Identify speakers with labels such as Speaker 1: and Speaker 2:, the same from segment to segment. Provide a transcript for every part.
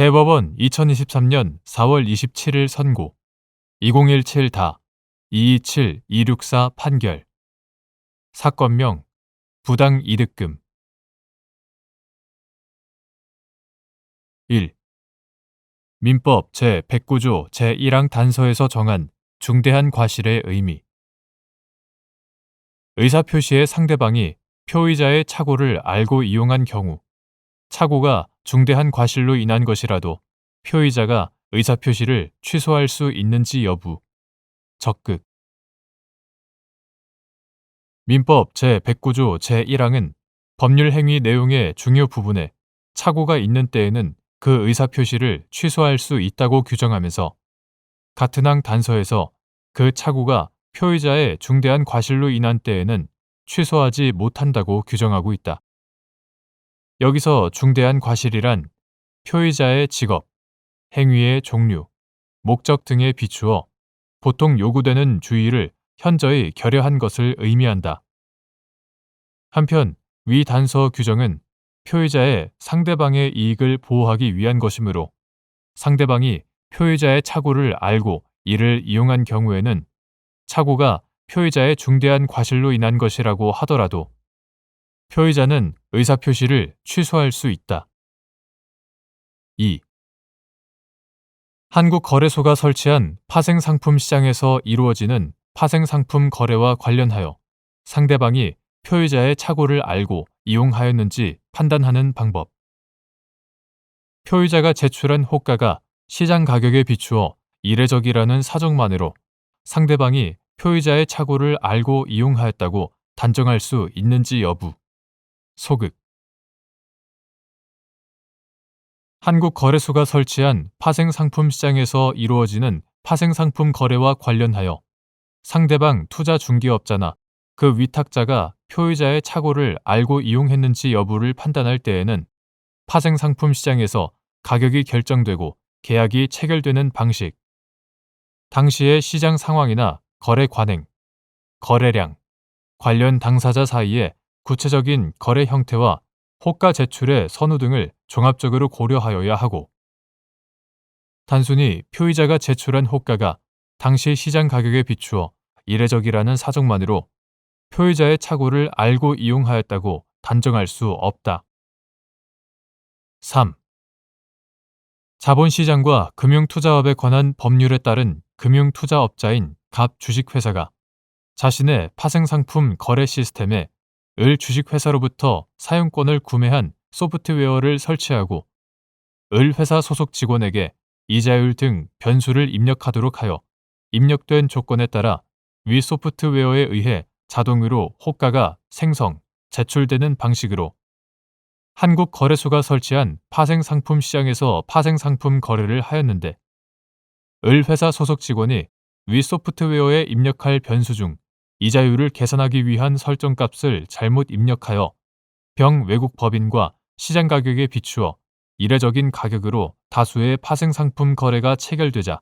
Speaker 1: 대법원 2023년 4월 27일 선고 2017-227-264 판결 사건명 부당이득금 1. 민법 제109조 제1항 단서에서 정한 중대한 과실의 의미 의사표시의 상대방이 표의자의 착오를 알고 이용한 경우 착오가 중대한 과실로 인한 것이라도 표의자가 의사표시를 취소할 수 있는지 여부 적극 민법 제109조 제1항은 법률 행위 내용의 중요 부분에 착오가 있는 때에는 그 의사표시를 취소할 수 있다고 규정하면서 같은 항 단서에서 그 착오가 표의자의 중대한 과실로 인한 때에는 취소하지 못한다고 규정하고 있다. 여기서 중대한 과실이란 표의자의 직업, 행위의 종류, 목적 등에 비추어 보통 요구되는 주의를 현저히 결여한 것을 의미한다. 한편 위 단서 규정은 표의자의 상대방의 이익을 보호하기 위한 것이므로 상대방이 표의자의 착오를 알고 이를 이용한 경우에는 착오가 표의자의 중대한 과실로 인한 것이라고 하더라도 표의자는 의사표시를 취소할 수 있다. 2. 한국거래소가 설치한 파생상품 시장에서 이루어지는 파생상품 거래와 관련하여 상대방이 표의자의 착오를 알고 이용하였는지 판단하는 방법. 표의자가 제출한 호가가 시장 가격에 비추어 이례적이라는 사정만으로 상대방이 표의자의 착오를 알고 이용하였다고 단정할 수 있는지 여부. 소극. 한국거래소가 설치한 파생상품 시장에서 이루어지는 파생상품 거래와 관련하여 상대방 투자 중개업자나 그 위탁자가 표의자의 착오를 알고 이용했는지 여부를 판단할 때에는 파생상품 시장에서 가격이 결정되고 계약이 체결되는 방식, 당시의 시장 상황이나 거래 관행, 거래량, 관련 당사자 사이의 구체적인 거래 형태와 호가 제출의 선호 등을 종합적으로 고려하여야 하고 단순히 표의자가 제출한 호가가 당시 시장 가격에 비추어 이례적이라는 사정만으로 표의자의 착오를 알고 이용하였다고 단정할 수 없다. 3. 자본시장과 금융투자업에 관한 법률에 따른 금융투자업자인 갑 주식회사가 자신의 파생상품 거래 시스템에 을 주식회사로부터 사용권을 구매한 소프트웨어를 설치하고 을 회사 소속 직원에게 이자율 등 변수를 입력하도록 하여 입력된 조건에 따라 위 소프트웨어에 의해 자동으로 호가가 생성, 제출되는 방식으로 한국거래소가 설치한 파생상품 시장에서 파생상품 거래를 하였는데 을 회사 소속 직원이 위 소프트웨어에 입력할 변수 중 이자율을 계산하기 위한 설정값을 잘못 입력하여 병 외국 법인과 시장 가격에 비추어 이례적인 가격으로 다수의 파생상품 거래가 체결되자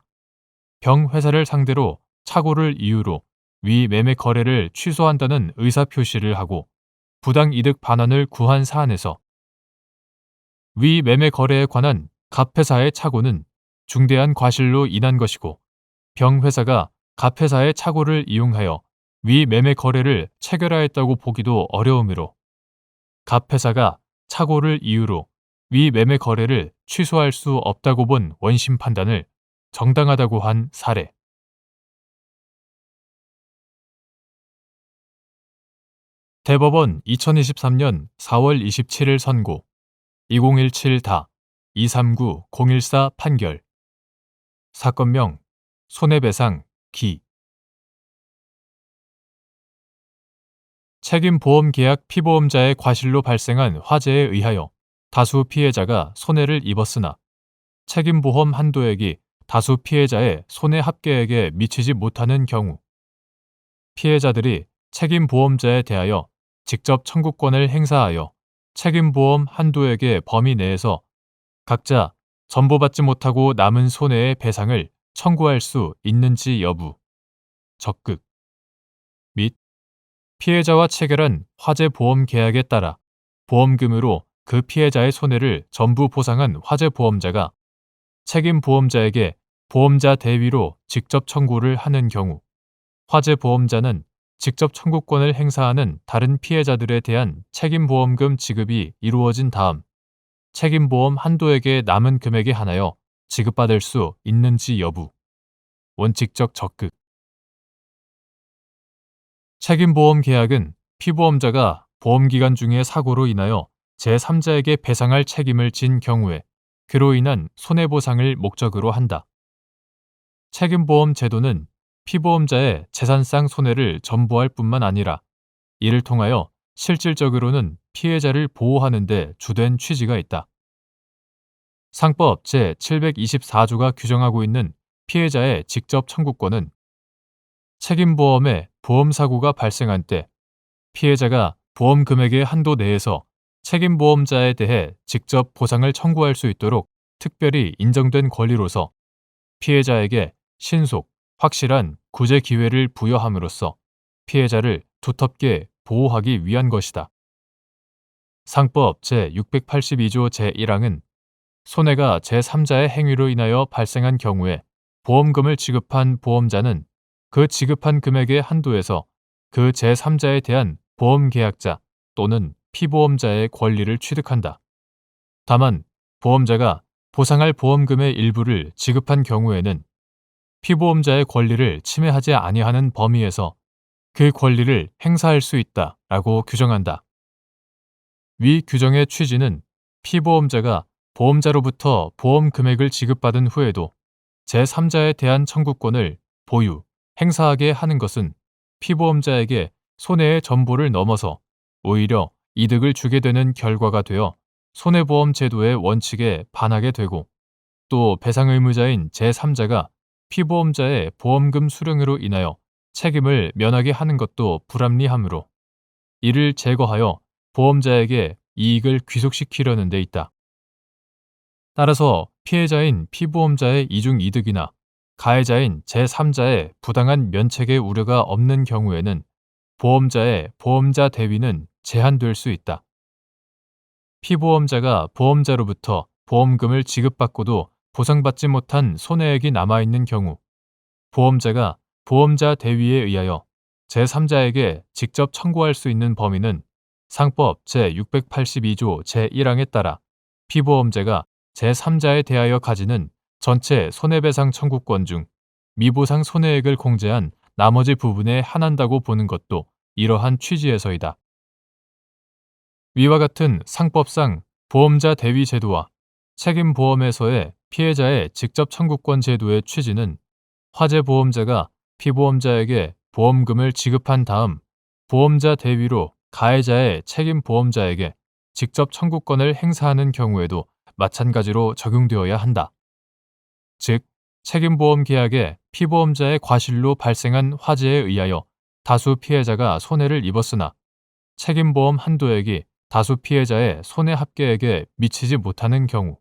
Speaker 1: 병 회사를 상대로 착오를 이유로 위 매매 거래를 취소한다는 의사표시를 하고 부당이득 반환을 구한 사안에서 위 매매 거래에 관한 갑 회사의 착오는 중대한 과실로 인한 것이고 병 회사가 갑 회사의 착오를 이용하여 위 매매 거래를 체결하였다고 보기도 어려우므로 갑 회사가 착오를 이유로 위 매매 거래를 취소할 수 없다고 본 원심 판단을 정당하다고 한 사례. 대법원 2023년 4월 27일 선고 2017-239-014 판결 사건명 손해배상 기 책임보험계약 피보험자의 과실로 발생한 화재에 의하여 다수 피해자가 손해를 입었으나 책임보험 한도액이 다수 피해자의 손해 합계액에 미치지 못하는 경우 피해자들이 책임보험자에 대하여 직접 청구권을 행사하여 책임보험 한도액의 범위 내에서 각자 전보받지 못하고 남은 손해의 배상을 청구할 수 있는지 여부, 적극 및 피해자와 체결한 화재 보험 계약에 따라 보험금으로 그 피해자의 손해를 전부 보상한 화재 보험자가 책임 보험자에게 보험자 대위로 직접 청구를 하는 경우, 화재 보험자는 직접 청구권을 행사하는 다른 피해자들에 대한 책임보험금 지급이 이루어진 다음 책임보험 한도액의 남은 금액에 한하여 지급받을 수 있는지 여부, 원칙적 적극. 책임보험 계약은 피보험자가 보험기간 중에 사고로 인하여 제3자에게 배상할 책임을 진 경우에 그로 인한 손해보상을 목적으로 한다. 책임보험 제도는 피보험자의 재산상 손해를 전부할 뿐만 아니라 이를 통하여 실질적으로는 피해자를 보호하는 데 주된 취지가 있다. 상법 제724조가 규정하고 있는 피해자의 직접 청구권은 책임보험의 보험사고가 발생한 때 피해자가 보험 금액의 한도 내에서 책임보험자에 대해 직접 보상을 청구할 수 있도록 특별히 인정된 권리로서 피해자에게 신속, 확실한 구제 기회를 부여함으로써 피해자를 두텁게 보호하기 위한 것이다. 상법 제682조 제1항은 손해가 제3자의 행위로 인하여 발생한 경우에 보험금을 지급한 보험자는 그 지급한 금액의 한도에서 그 제3자에 대한 보험계약자 또는 피보험자의 권리를 취득한다. 다만 보험자가 보상할 보험금의 일부를 지급한 경우에는 피보험자의 권리를 침해하지 아니하는 범위에서 그 권리를 행사할 수 있다라고 규정한다. 위 규정의 취지는 피보험자가 보험자로부터 보험 금액을 지급받은 후에도 제3자에 대한 청구권을 보유, 행사하게 하는 것은 피보험자에게 손해의 전보를 넘어서 오히려 이득을 주게 되는 결과가 되어 손해보험 제도의 원칙에 반하게 되고 또 배상 의무자인 제3자가 피보험자의 보험금 수령으로 인하여 책임을 면하게 하는 것도 불합리하므로 이를 제거하여 보험자에게 이익을 귀속시키려는 데 있다. 따라서 피해자인 피보험자의 이중이득이나 가해자인 제3자의 부당한 면책의 우려가 없는 경우에는 보험자의 보험자 대위는 제한될 수 있다. 피보험자가 보험자로부터 보험금을 지급받고도 보상받지 못한 손해액이 남아있는 경우 보험자가 보험자 대위에 의하여 제3자에게 직접 청구할 수 있는 범위는 상법 제682조 제1항에 따라 피보험자가 제3자에 대하여 가지는 전체 손해배상 청구권 중 미보상 손해액을 공제한 나머지 부분에 한한다고 보는 것도 이러한 취지에서이다. 위와 같은 상법상 보험자 대위 제도와 책임보험에서의 피해자의 직접 청구권 제도의 취지는 화재 보험자가 피보험자에게 보험금을 지급한 다음 보험자 대위로 가해자의 책임 보험자에게 직접 청구권을 행사하는 경우에도 마찬가지로 적용되어야 한다. 즉, 책임보험 계약에 피보험자의 과실로 발생한 화재에 의하여 다수 피해자가 손해를 입었으나 책임보험 한도액이 다수 피해자의 손해 합계액에 미치지 못하는 경우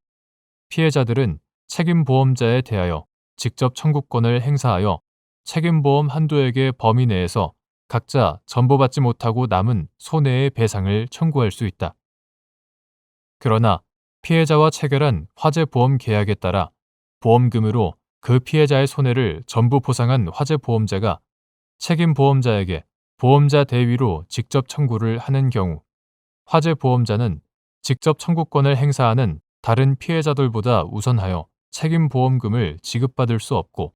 Speaker 1: 피해자들은 책임보험자에 대하여 직접 청구권을 행사하여 책임보험 한도액의 범위 내에서 각자 전보받지 못하고 남은 손해의 배상을 청구할 수 있다. 그러나 피해자와 체결한 화재보험 계약에 따라 보험금으로 그 피해자의 손해를 전부 보상한 화재보험자가 책임보험자에게 보험자 대위로 직접 청구를 하는 경우 화재보험자는 직접 청구권을 행사하는 다른 피해자들보다 우선하여 책임보험금을 지급받을 수 없고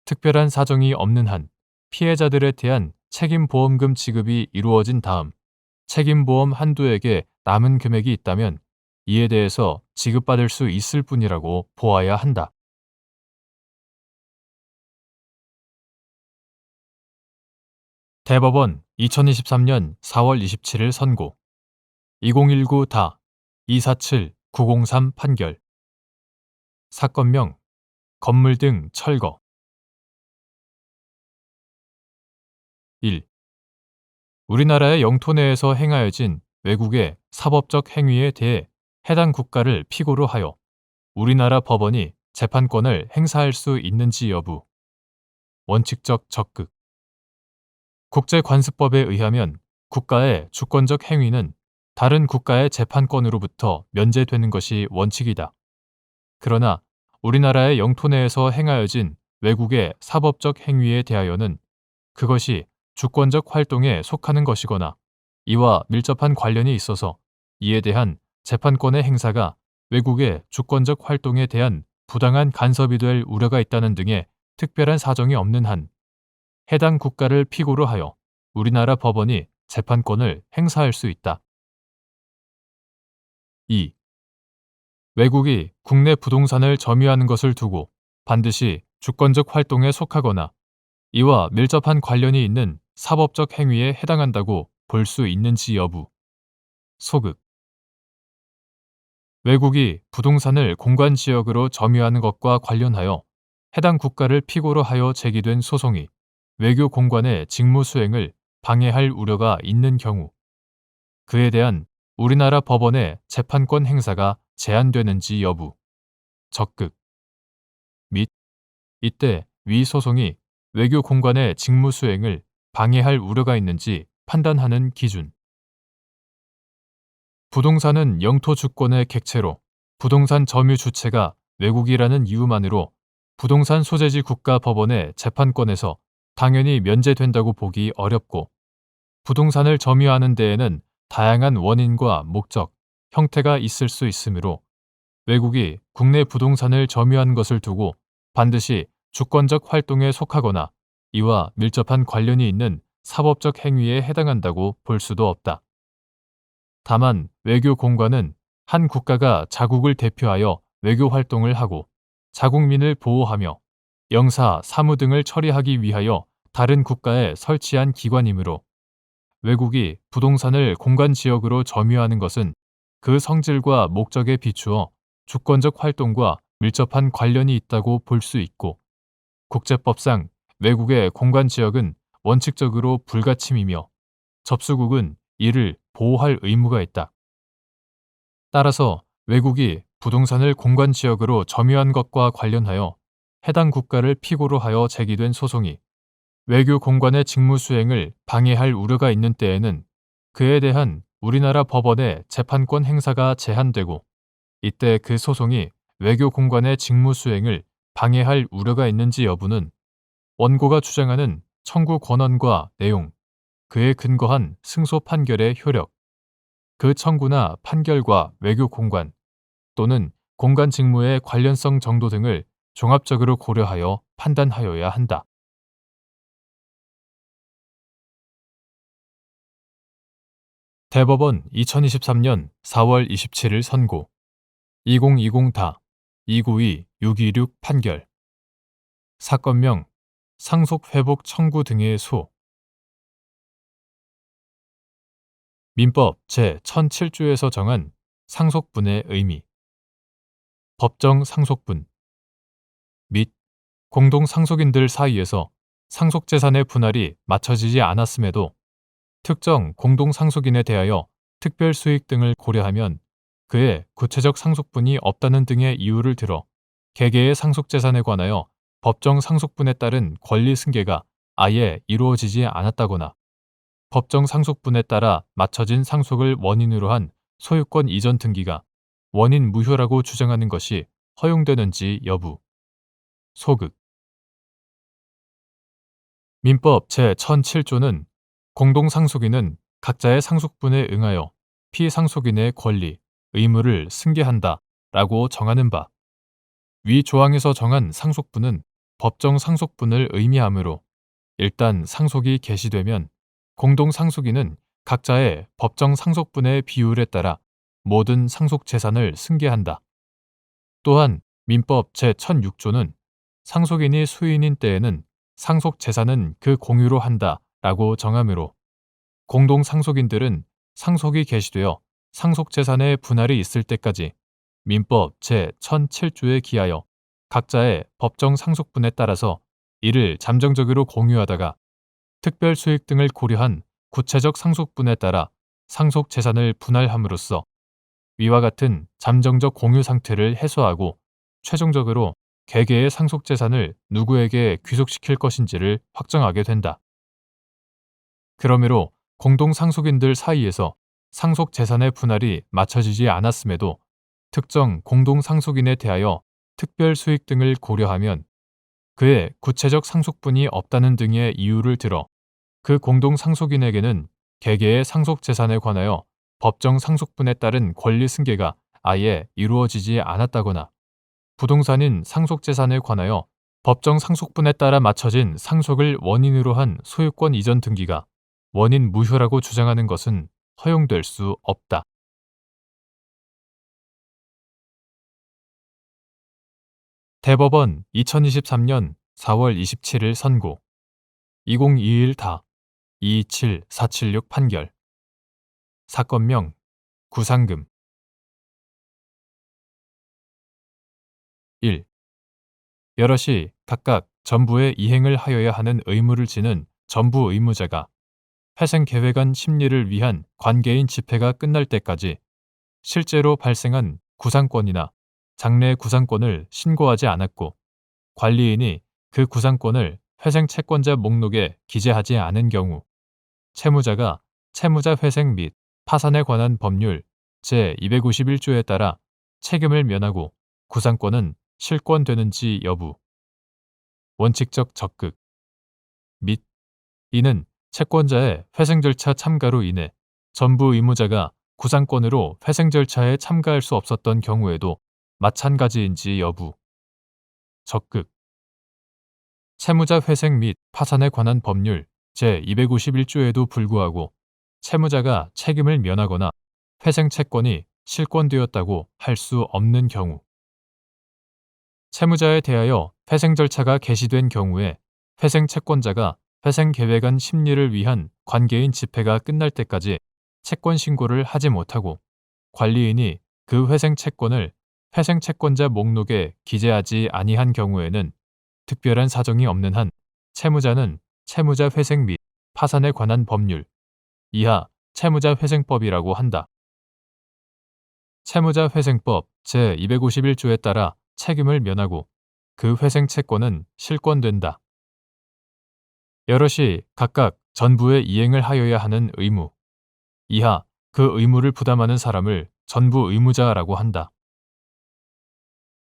Speaker 1: 특별한 사정이 없는 한 피해자들에 대한 책임보험금 지급이 이루어진 다음 책임보험 한도액에 남은 금액이 있다면 이에 대해서 지급받을 수 있을 뿐이라고 보아야 한다. 대법원 2023년 4월 27일 선고 2019다 247-903 판결 사건명 건물 등 철거 1. 우리나라의 영토 내에서 행하여진 외국의 사법적 행위에 대해 해당 국가를 피고로 하여 우리나라 법원이 재판권을 행사할 수 있는지 여부 원칙적 적극 국제관습법에 의하면 국가의 주권적 행위는 다른 국가의 재판권으로부터 면제되는 것이 원칙이다. 그러나 우리나라의 영토 내에서 행하여진 외국의 사법적 행위에 대하여는 그것이 주권적 활동에 속하는 것이거나 이와 밀접한 관련이 있어서 이에 대한 재판권의 행사가 외국의 주권적 활동에 대한 부당한 간섭이 될 우려가 있다는 등의 특별한 사정이 없는 한 해당 국가를 피고로 하여 우리나라 법원이 재판권을 행사할 수 있다. 2. 외국이 국내 부동산을 점유하는 것을 두고 반드시 주권적 활동에 속하거나 이와 밀접한 관련이 있는 사법적 행위에 해당한다고 볼 수 있는지 여부. 소극. 외국이 부동산을 공관지역으로 점유하는 것과 관련하여 해당 국가를 피고로 하여 제기된 소송이 외교 공관의 직무 수행을 방해할 우려가 있는 경우 그에 대한 우리나라 법원의 재판권 행사가 제한되는지 여부. 적극. 및 이때 위 소송이 외교 공관의 직무 수행을 방해할 우려가 있는지 판단하는 기준. 부동산은 영토 주권의 객체로 부동산 점유 주체가 외국이라는 이유만으로 부동산 소재지 국가 법원의 재판권에서 당연히 면제된다고 보기 어렵고 부동산을 점유하는 데에는 다양한 원인과 목적, 형태가 있을 수 있으므로 외국이 국내 부동산을 점유한 것을 두고 반드시 주권적 활동에 속하거나 이와 밀접한 관련이 있는 사법적 행위에 해당한다고 볼 수도 없다. 다만 외교 공관은 한 국가가 자국을 대표하여 외교 활동을 하고 자국민을 보호하며 영사, 사무 등을 처리하기 위하여 다른 국가에 설치한 기관이므로 외국이 부동산을 공관 지역으로 점유하는 것은 그 성질과 목적에 비추어 주권적 활동과 밀접한 관련이 있다고 볼 수 있고 국제법상 외국의 공관 지역은 원칙적으로 불가침이며 접수국은 이를 보호할 의무가 있다. 따라서 외국이 부동산을 공관 지역으로 점유한 것과 관련하여 해당 국가를 피고로 하여 제기된 소송이 외교 공관의 직무 수행을 방해할 우려가 있는 때에는 그에 대한 우리나라 법원의 재판권 행사가 제한되고 이때 그 소송이 외교 공관의 직무 수행을 방해할 우려가 있는지 여부는 원고가 주장하는 청구 권한과 내용, 그에 근거한 승소 판결의 효력, 그 청구나 판결과 외교 공관 또는 공관 직무의 관련성 정도 등을 종합적으로 고려하여 판단하여야 한다. 대법원 2023년 4월 27일 선고 2020다 292-626 판결 사건명 상속회복 청구 등의 소 민법 제1007조에서 정한 상속분의 의미 법정 상속분 및 공동상속인들 사이에서 상속재산의 분할이 맞춰지지 않았음에도 특정 공동상속인에 대하여 특별수익 등을 고려하면 그의 구체적 상속분이 없다는 등의 이유를 들어 개개의 상속재산에 관하여 법정 상속분에 따른 권리 승계가 아예 이루어지지 않았다거나 법정 상속분에 따라 맞춰진 상속을 원인으로 한 소유권 이전 등기가 원인 무효라고 주장하는 것이 허용되는지 여부. 소극. 민법 제1007조는 공동상속인은 각자의 상속분에 응하여 피상속인의 권리, 의무를 승계한다 라고 정하는 바, 위 조항에서 정한 상속분은 법정 상속분을 의미하므로 일단 상속이 개시되면 공동상속인은 각자의 법정 상속분의 비율에 따라 모든 상속재산을 승계한다. 또한 민법 제1006조는 상속인이 수인인 때에는 상속재산은 그 공유로 한다 라고 정하므로 공동상속인들은 상속이 개시되어 상속재산의 분할이 있을 때까지 민법 제1007조에 기하여 각자의 법정 상속분에 따라서 이를 잠정적으로 공유하다가 특별수익 등을 고려한 구체적 상속분에 따라 상속재산을 분할함으로써 위와 같은 잠정적 공유 상태를 해소하고 최종적으로 개개의 상속재산을 누구에게 귀속시킬 것인지를 확정하게 된다. 그러므로 공동상속인들 사이에서 상속재산의 분할이 맞춰지지 않았음에도 특정 공동상속인에 대하여 특별 수익 등을 고려하면 그의 구체적 상속분이 없다는 등의 이유를 들어 그 공동 상속인에게는 개개의 상속 재산에 관하여 법정 상속분에 따른 권리 승계가 아예 이루어지지 않았다거나 부동산인 상속 재산에 관하여 법정 상속분에 따라 맞춰진 상속을 원인으로 한 소유권 이전 등기가 원인 무효라고 주장하는 것은 허용될 수 없다. 대법원 2023년 4월 27일 선고 2021 다 227-476 판결 사건명 구상금 1. 여럿이 각각 전부의 이행을 하여야 하는 의무를 지는 전부 의무자가 회생계획안 심리를 위한 관계인 집회가 끝날 때까지 실제로 발생한 구상권이나 장래 구상권을 신고하지 않았고 관리인이 그 구상권을 회생채권자 목록에 기재하지 않은 경우 채무자가 채무자 회생 및 파산에 관한 법률 제251조에 따라 책임을 면하고 구상권은 실권되는지 여부 원칙적 적극 및 이는 채권자의 회생 절차 참가로 인해 전부 의무자가 구상권으로 회생 절차에 참가할 수 없었던 경우에도 마찬가지인지 여부 적극 채무자 회생 및 파산에 관한 법률 제251조에도 불구하고 채무자가 책임을 면하거나 회생 채권이 실권되었다고 할 수 없는 경우 채무자에 대하여 회생 절차가 개시된 경우에 회생 채권자가 회생 계획안 심리를 위한 관계인 집회가 끝날 때까지 채권 신고를 하지 못하고 관리인이 그 회생 채권을 회생 채권자 목록에 기재하지 아니한 경우에는 특별한 사정이 없는 한 채무자는 채무자 회생 및 파산에 관한 법률 이하 채무자 회생법이라고 한다. 채무자 회생법 제251조에 따라 책임을 면하고 그 회생 채권은 실권된다. 여럿이 각각 전부의 이행을 하여야 하는 의무 이하 그 의무를 부담하는 사람을 전부 의무자라고 한다.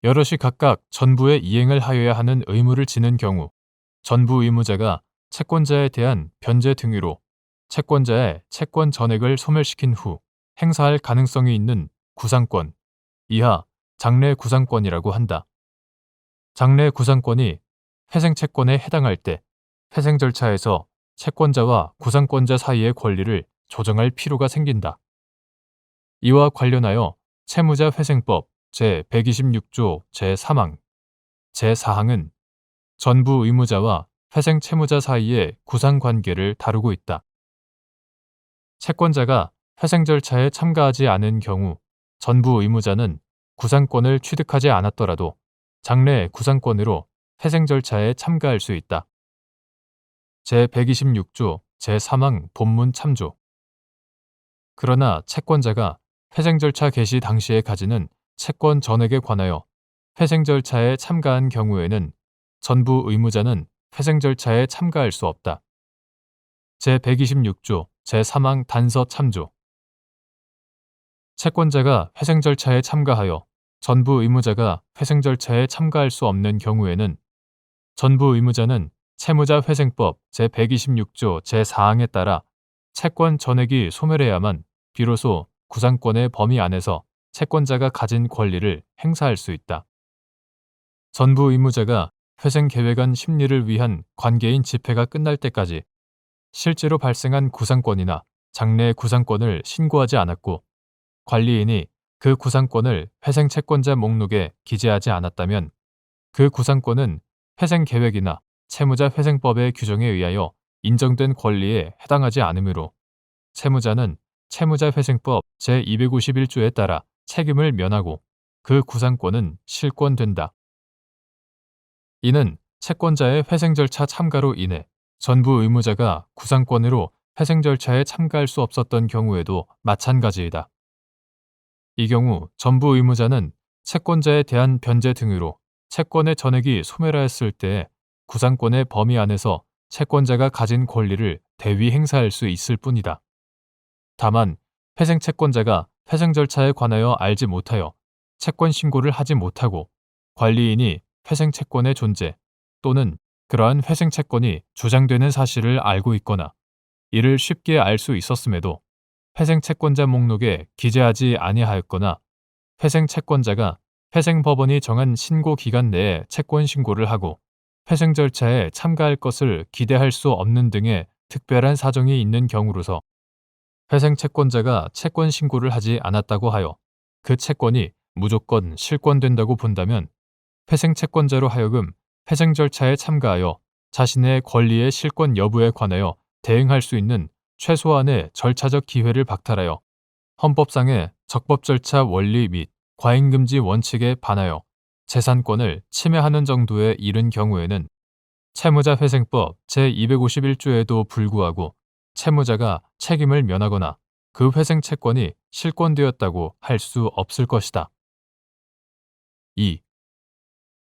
Speaker 1: 여럿이 각각 전부의 이행을 하여야 하는 의무를 지는 경우 전부 의무자가 채권자에 대한 변제 등위로 채권자의 채권 전액을 소멸시킨 후 행사할 가능성이 있는 구상권 이하 장래 구상권이라고 한다. 장래 구상권이 회생 채권에 해당할 때 회생 절차에서 채권자와 구상권자 사이의 권리를 조정할 필요가 생긴다. 이와 관련하여 채무자 회생법 제126조 제3항, 제4항은 전부 의무자와 회생 채무자 사이의 구상관계를 다루고 있다. 채권자가 회생 절차에 참가하지 않은 경우 전부 의무자는 구상권을 취득하지 않았더라도 장래 구상권으로 회생 절차에 참가할 수 있다. 제126조 제3항 본문 참조. 그러나 채권자가 회생 절차 개시 당시에 가지는 채권 전액에 관하여 회생 절차에 참가한 경우에는 전부 의무자는 회생 절차에 참가할 수 없다. 제126조 제3항 단서 참조. 채권자가 회생 절차에 참가하여 전부 의무자가 회생 절차에 참가할 수 없는 경우에는 전부 의무자는 채무자 회생법 제126조 제4항에 따라 채권 전액이 소멸해야만 비로소 구상권의 범위 안에서 채권자가 가진 권리를 행사할 수 있다. 전부 의무자가 회생 계획안 심리를 위한 관계인 집회가 끝날 때까지 실제로 발생한 구상권이나 장래 구상권을 신고하지 않았고 관리인이 그 구상권을 회생 채권자 목록에 기재하지 않았다면 그 구상권은 회생 계획이나 채무자 회생법의 규정에 의하여 인정된 권리에 해당하지 않으므로 채무자는 채무자 회생법 제251조에 따라 책임을 면하고 그 구상권은 실권된다. 이는 채권자의 회생 절차 참가로 인해 전부 의무자가 구상권으로 회생 절차에 참가할 수 없었던 경우에도 마찬가지이다. 이 경우 전부 의무자는 채권자에 대한 변제 등으로 채권의 전액이 소멸하였을 때 구상권의 범위 안에서 채권자가 가진 권리를 대위 행사할 수 있을 뿐이다. 다만 회생 채권자가 회생 절차에 관하여 알지 못하여 채권 신고를 하지 못하고 관리인이 회생 채권의 존재 또는 그러한 회생 채권이 주장되는 사실을 알고 있거나 이를 쉽게 알 수 있었음에도 회생 채권자 목록에 기재하지 아니하였거나 회생 채권자가 회생법원이 정한 신고 기간 내에 채권 신고를 하고 회생 절차에 참가할 것을 기대할 수 없는 등의 특별한 사정이 있는 경우로서 회생 채권자가 채권 신고를 하지 않았다고 하여 그 채권이 무조건 실권된다고 본다면 회생 채권자로 하여금 회생 절차에 참가하여 자신의 권리의 실권 여부에 관하여 대응할 수 있는 최소한의 절차적 기회를 박탈하여 헌법상의 적법 절차 원리 및 과잉금지 원칙에 반하여 재산권을 침해하는 정도에 이른 경우에는 채무자회생법 제251조에도 불구하고 채무자가 책임을 면하거나 그 회생 채권이 실권되었다고 할 수 없을 것이다. 2.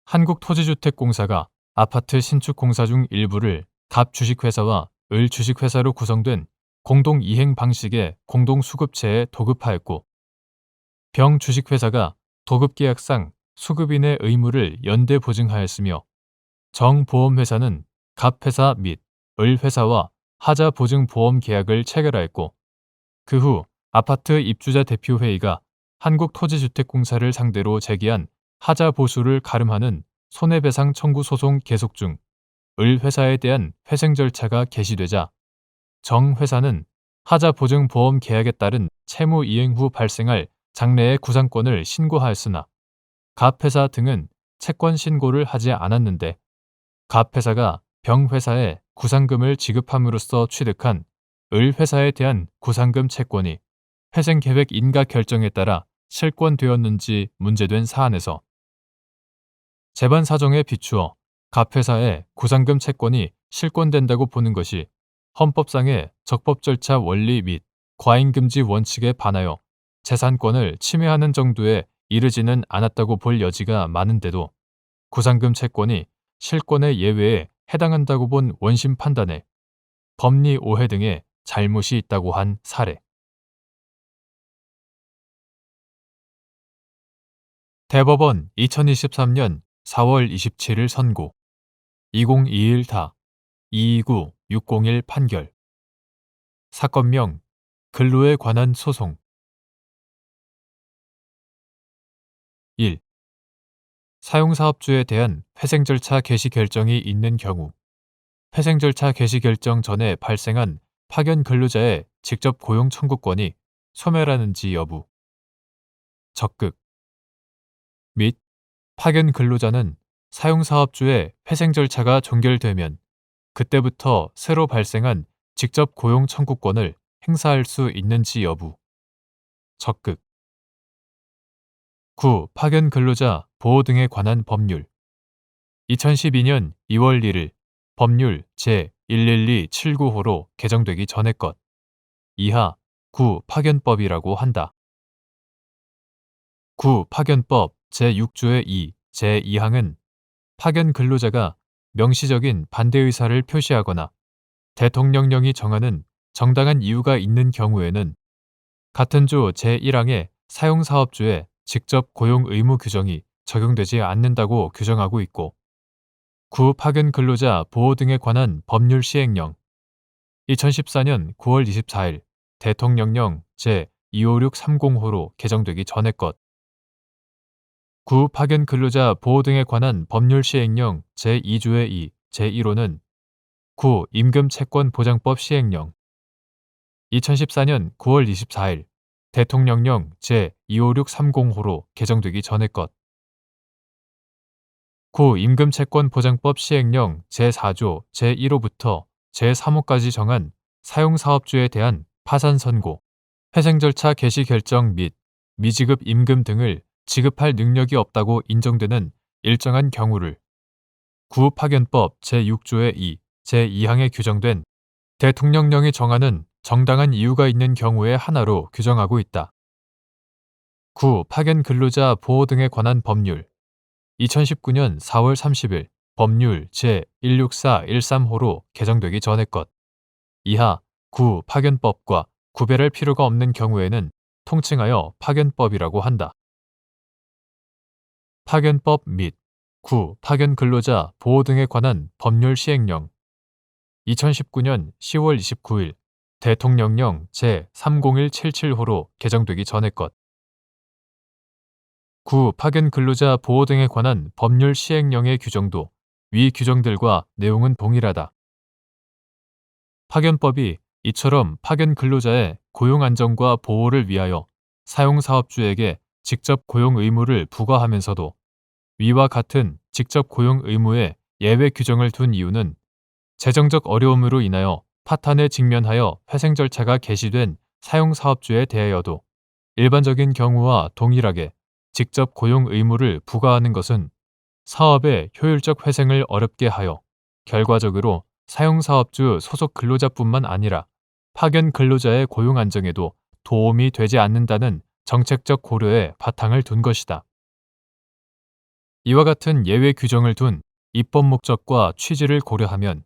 Speaker 1: 한국토지주택공사가 아파트 신축 공사 중 일부를 갑 주식회사와 을 주식회사로 구성된 공동 이행 방식의 공동수급체에 도급하였고 병 주식회사가 도급계약상 수급인의 의무를 연대 보증하였으며 정보험회사는 갑회사 및 을회사와 하자보증보험 계약을 체결하였고 그 후 아파트 입주자 대표회의가 한국토지주택공사를 상대로 제기한 하자보수를 가름하는 손해배상 청구 소송 계속 중 을회사에 대한 회생 절차가 개시되자 정회사는 하자보증보험 계약에 따른 채무 이행 후 발생할 장래의 구상권을 신고하였으나 갑회사 등은 채권 신고를 하지 않았는데 갑회사가 병회사에 구상금을 지급함으로써 취득한 을회사에 대한 구상금 채권이 회생계획 인가 결정에 따라 실권되었는지 문제된 사안에서 재반 사정에 비추어 갑회사의 구상금 채권이 실권된다고 보는 것이 헌법상의 적법 절차 원리 및 과잉금지 원칙에 반하여 재산권을 침해하는 정도에 이르지는 않았다고 볼 여지가 많은데도 구상금 채권이 실권의 예외에 해당한다고 본 원심 판단에 법리 오해 등의 잘못이 있다고 한 사례. 대법원 2023년 4월 27일 선고 2021다 229-601 판결 사건명 근로에 관한 소송 1. 사용사업주에 대한 회생 절차 개시 결정이 있는 경우 회생 절차 개시 결정 전에 발생한 파견 근로자의 직접 고용 청구권이 소멸하는지 여부 적극 및 파견 근로자는 사용사업주의 회생 절차가 종결되면 그때부터 새로 발생한 직접 고용 청구권을 행사할 수 있는지 여부 적극 9. 파견 근로자 보호 등에 관한 법률 2012년 2월 1일 법률 제11279호로 개정되기 전의 것 이하 9. 파견법이라고 한다. 9. 파견법 제6조의 2, 제2항은 파견 근로자가 명시적인 반대 의사를 표시하거나 대통령령이 정하는 정당한 이유가 있는 경우에는 같은 조 제1항의 사용사업주의 직접 고용 의무 규정이 적용되지 않는다고 규정하고 있고 9. 파견 근로자 보호 등에 관한 법률 시행령 2014년 9월 24일 대통령령 제25630호로 개정되기 전의 것 9. 파견 근로자 보호 등에 관한 법률 시행령 제2조의 2, 제1호는 9. 임금채권보장법 시행령 2014년 9월 24일 대통령령 제25630호로 개정되기 전의 것 9. 임금채권보장법 시행령 제4조 제1호부터 제3호까지 정한 사용사업주에 대한 파산 선고, 회생 절차 개시 결정 및 미지급 임금 등을 지급할 능력이 없다고 인정되는 일정한 경우를 9. 파견법 제6조의 2, 제2항에 규정된 대통령령이 정하는 정당한 이유가 있는 경우의 하나로 규정하고 있다. 9. 파견 근로자 보호 등에 관한 법률 2019년 4월 30일 법률 제16413호로 개정되기 전의 것 이하 9. 파견법과 구별할 필요가 없는 경우에는 통칭하여 파견법이라고 한다. 파견법 및 9. 파견 근로자 보호 등에 관한 법률 시행령 2019년 10월 29일 대통령령 제30177호로 개정되기 전의 것. 9. 파견 근로자 보호 등에 관한 법률 시행령의 규정도 위 규정들과 내용은 동일하다. 파견법이 이처럼 파견 근로자의 고용 안정과 보호를 위하여 사용사업주에게 직접 고용 의무를 부과하면서도 위와 같은 직접 고용 의무에 예외 규정을 둔 이유는 재정적 어려움으로 인하여 파탄에 직면하여 회생 절차가 개시된 사용사업주에 대하여도 일반적인 경우와 동일하게 직접 고용 의무를 부과하는 것은 사업의 효율적 회생을 어렵게 하여 결과적으로 사용사업주 소속 근로자뿐만 아니라 파견 근로자의 고용 안정에도 도움이 되지 않는다는 정책적 고려에 바탕을 둔 것이다. 이와 같은 예외 규정을 둔 입법 목적과 취지를 고려하면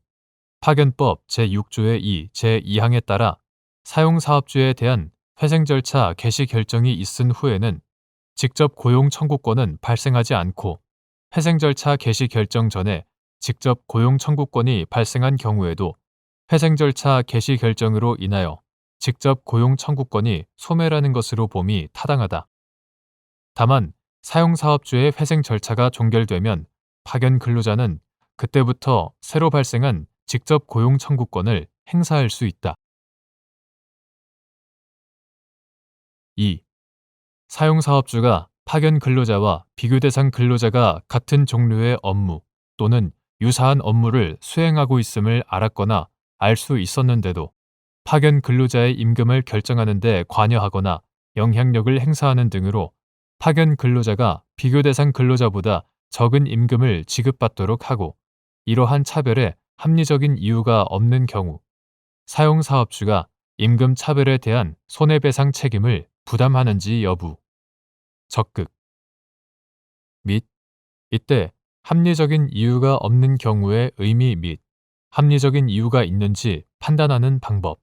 Speaker 1: 파견법 제6조의 2, 제2항에 따라 사용사업주에 대한 회생 절차 개시 결정이 있은 후에는 직접 고용 청구권은 발생하지 않고 회생 절차 개시 결정 전에 직접 고용 청구권이 발생한 경우에도 회생 절차 개시 결정으로 인하여 직접 고용 청구권이 소멸하는 것으로 봄이 타당하다. 다만 사용사업주의 회생 절차가 종결되면 파견 근로자는 그때부터 새로 발생한 직접 고용 청구권을 행사할 수 있다. 2. 사용사업주가 파견 근로자와 비교 대상 근로자가 같은 종류의 업무 또는 유사한 업무를 수행하고 있음을 알았거나 알 수 있었는데도 파견 근로자의 임금을 결정하는 데 관여하거나 영향력을 행사하는 등으로 파견 근로자가 비교 대상 근로자보다 적은 임금을 지급받도록 하고 이러한 차별에 합리적인 이유가 없는 경우 사용사업주가 임금 차별에 대한 손해배상 책임을 부담하는지 여부, 적극 및 이때 합리적인 이유가 없는 경우의 의미 및 합리적인 이유가 있는지 판단하는 방법.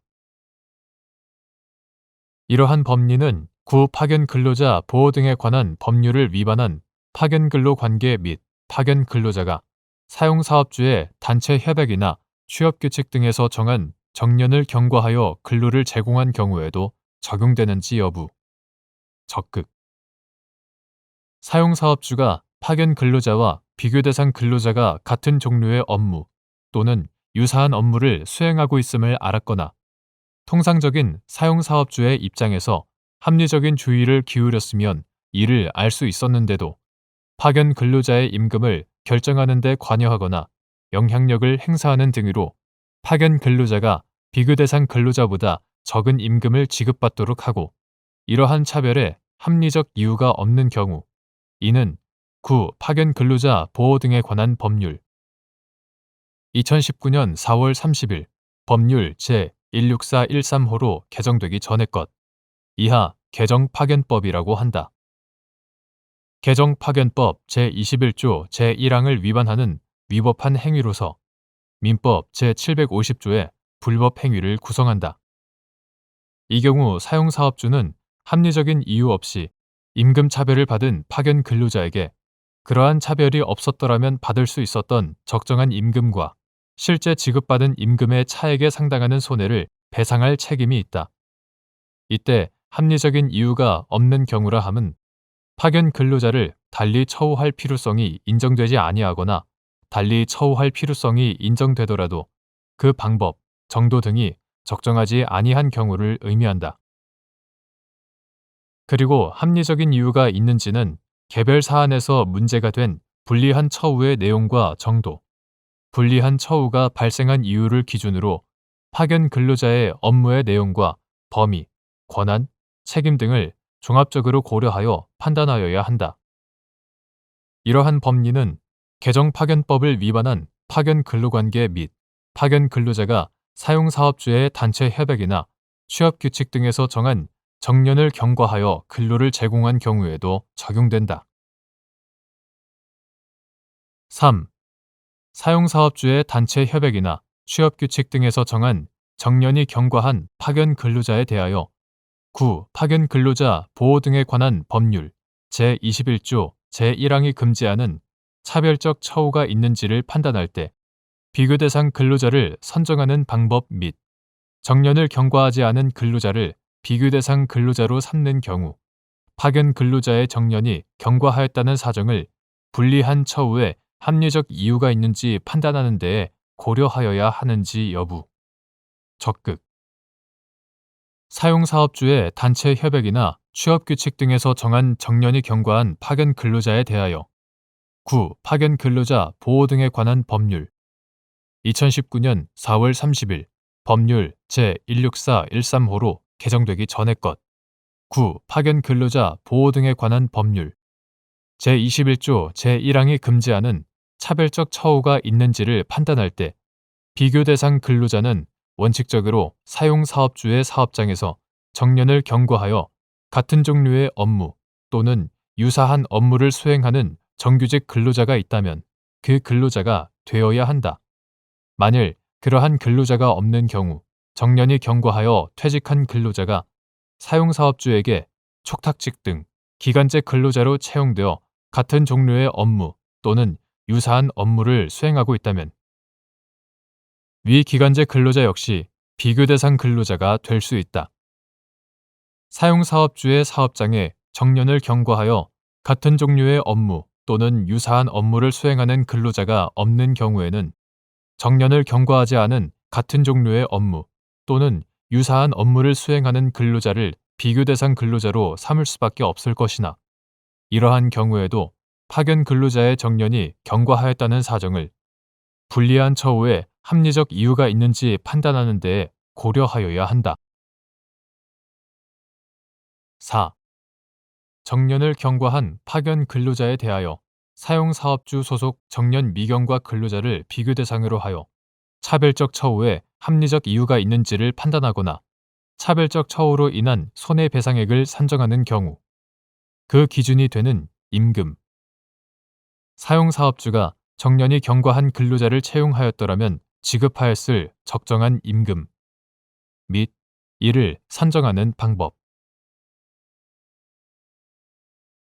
Speaker 1: 이러한 법리는 구 파견 근로자 보호 등에 관한 법률을 위반한 파견 근로 관계 및 파견 근로자가 사용사업주의 단체 협약이나 취업규칙 등에서 정한 정년을 경과하여 근로를 제공한 경우에도 적용되는지 여부, 적극 사용사업주가 파견 근로자와 비교 대상 근로자가 같은 종류의 업무 또는 유사한 업무를 수행하고 있음을 알았거나 통상적인 사용사업주의 입장에서 합리적인 주의를 기울였으면 이를 알 수 있었는데도 파견 근로자의 임금을 결정하는 데 관여하거나 영향력을 행사하는 등으로 파견 근로자가 비교 대상 근로자보다 적은 임금을 지급받도록 하고 이러한 차별에 합리적 이유가 없는 경우 이는 구 파견 근로자 보호 등에 관한 법률 2019년 4월 30일 법률 제16413호로 개정되기 전의 것 이하 개정 파견법이라고 한다. 개정 파견법 제21조 제1항을 위반하는 위법한 행위로서 민법 제750조의 불법 행위를 구성한다. 이 경우 사용사업주는 합리적인 이유 없이 임금 차별을 받은 파견 근로자에게 그러한 차별이 없었더라면 받을 수 있었던 적정한 임금과 실제 지급받은 임금의 차액에 상당하는 손해를 배상할 책임이 있다. 이때 합리적인 이유가 없는 경우라 함은 파견 근로자를 달리 처우할 필요성이 인정되지 아니하거나 달리 처우할 필요성이 인정되더라도 그 방법, 정도 등이 적정하지 아니한 경우를 의미한다. 그리고 합리적인 이유가 있는지는 개별 사안에서 문제가 된 불리한 처우의 내용과 정도, 불리한 처우가 발생한 이유를 기준으로 파견 근로자의 업무의 내용과 범위, 권한, 책임 등을 종합적으로 고려하여 판단하여야 한다. 이러한 법리는 개정 파견법을 위반한 파견 근로관계 및 파견 근로자가 사용사업주의 단체 협약이나 취업규칙 등에서 정한 정년을 경과하여 근로를 제공한 경우에도 적용된다. 3. 사용사업주의 단체 협약이나 취업규칙 등에서 정한 정년이 경과한 파견 근로자에 대하여 9. 파견 근로자 보호 등에 관한 법률 제21조 제1항이 금지하는 차별적 처우가 있는지를 판단할 때 비교 대상 근로자를 선정하는 방법 및 정년을 경과하지 않은 근로자를 비교 대상 근로자로 삼는 경우 파견 근로자의 정년이 경과하였다는 사정을 불리한 처우에 합리적 이유가 있는지 판단하는 데에 고려하여야 하는지 여부. 적극 사용사업주의 단체 협약이나 취업규칙 등에서 정한 정년이 경과한 파견 근로자에 대하여 9. 파견 근로자 보호 등에 관한 법률 2019년 4월 30일 법률 제16413호로 개정되기 전의 것 9. 파견 근로자 보호 등에 관한 법률 제21조 제1항이 금지하는 차별적 처우가 있는지를 판단할 때 비교 대상 근로자는 원칙적으로 사용사업주의 사업장에서 정년을 경과하여 같은 종류의 업무 또는 유사한 업무를 수행하는 정규직 근로자가 있다면 그 근로자가 되어야 한다. 만일 그러한 근로자가 없는 경우 정년이 경과하여 퇴직한 근로자가 사용사업주에게 촉탁직 등 기간제 근로자로 채용되어 같은 종류의 업무 또는 유사한 업무를 수행하고 있다면 위 기간제 근로자 역시 비교 대상 근로자가 될 수 있다. 사용사업주의 사업장에 정년을 경과하여 같은 종류의 업무 또는 유사한 업무를 수행하는 근로자가 없는 경우에는 정년을 경과하지 않은 같은 종류의 업무 또는 유사한 업무를 수행하는 근로자를 비교 대상 근로자로 삼을 수밖에 없을 것이나 이러한 경우에도 파견 근로자의 정년이 경과하였다는 사정을 불리한 처우에 합리적 이유가 있는지 판단하는 데에 고려하여야 한다. 4. 정년을 경과한 파견 근로자에 대하여 사용사업주 소속 정년 미경과 근로자를 비교 대상으로 하여 차별적 처우에 합리적 이유가 있는지를 판단하거나 차별적 처우로 인한 손해배상액을 산정하는 경우 그 기준이 되는 임금 사용사업주가 정년이 경과한 근로자를 채용하였더라면 지급하였을 적정한 임금 및 이를 산정하는 방법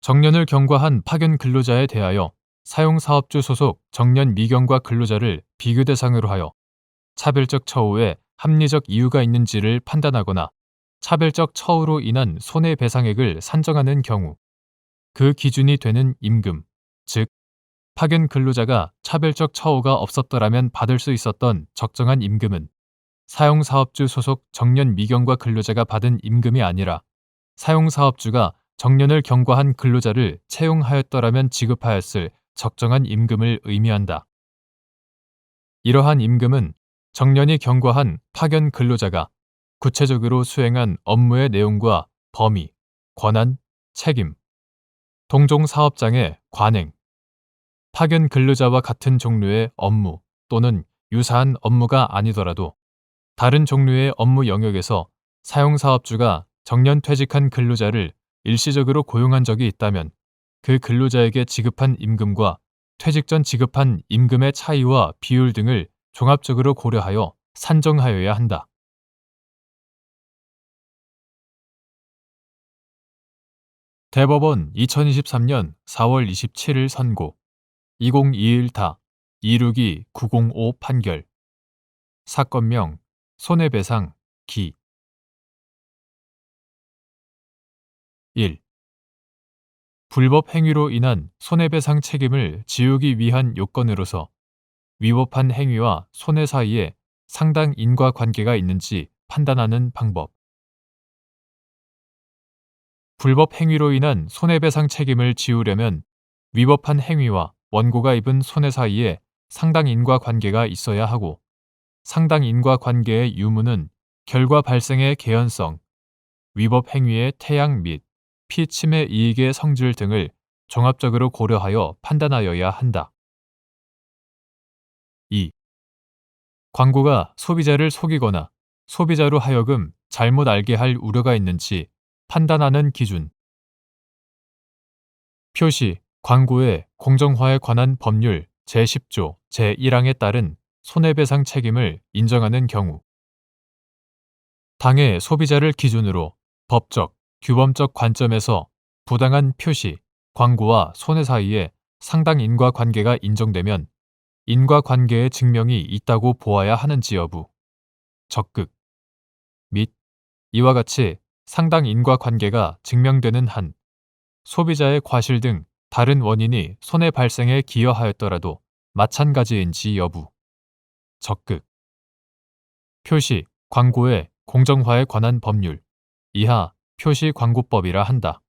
Speaker 1: 정년을 경과한 파견 근로자에 대하여 사용사업주 소속 정년 미경과 근로자를 비교 대상으로 하여 차별적 처우에 합리적 이유가 있는지를 판단하거나 차별적 처우로 인한 손해배상액을 산정하는 경우 그 기준이 되는 임금, 즉 파견 근로자가 차별적 처우가 없었더라면 받을 수 있었던 적정한 임금은 사용사업주 소속 정년 미경과 근로자가 받은 임금이 아니라 사용사업주가 정년을 경과한 근로자를 채용하였더라면 지급하였을 적정한 임금을 의미한다. 이러한 임금은 정년이 경과한 파견 근로자가 구체적으로 수행한 업무의 내용과 범위, 권한, 책임, 동종 사업장의 관행, 파견 근로자와 같은 종류의 업무 또는 유사한 업무가 아니더라도 다른 종류의 업무 영역에서 사용사업주가 정년 퇴직한 근로자를 일시적으로 고용한 적이 있다면 그 근로자에게 지급한 임금과 퇴직 전 지급한 임금의 차이와 비율 등을 종합적으로 고려하여 산정하여야 한다. 대법원 2023년 4월 27일 선고 2021다 262-905 판결 사건명 손해배상 기 1. 불법 행위로 인한 손해배상 책임을 지우기 위한 요건으로서 위법한 행위와 손해 사이에 상당 인과관계가 있는지 판단하는 방법. 불법 행위로 인한 손해배상 책임을 지우려면 위법한 행위와 원고가 입은 손해 사이에 상당 인과관계가 있어야 하고 상당 인과관계의 유무는 결과 발생의 개연성, 위법 행위의 태양 및 피침해 이익의 성질 등을 종합적으로 고려하여 판단하여야 한다. 2. 광고가 소비자를 속이거나 소비자로 하여금 잘못 알게 할 우려가 있는지 판단하는 기준. 표시, 광고의 공정화에 관한 법률 제10조 제1항에 따른 손해배상 책임을 인정하는 경우. 당해 소비자를 기준으로 법적, 규범적 관점에서 부당한 표시, 광고와 손해 사이에 상당 인과관계가 인정되면 인과관계의 증명이 있다고 보아야 하는지 여부. 적극 및 이와 같이 상당 인과관계가 증명되는 한 소비자의 과실 등 다른 원인이 손해 발생에 기여하였더라도 마찬가지인지 여부. 적극 표시, 광고의 공정화에 관한 법률 이하 표시광고법이라 한다.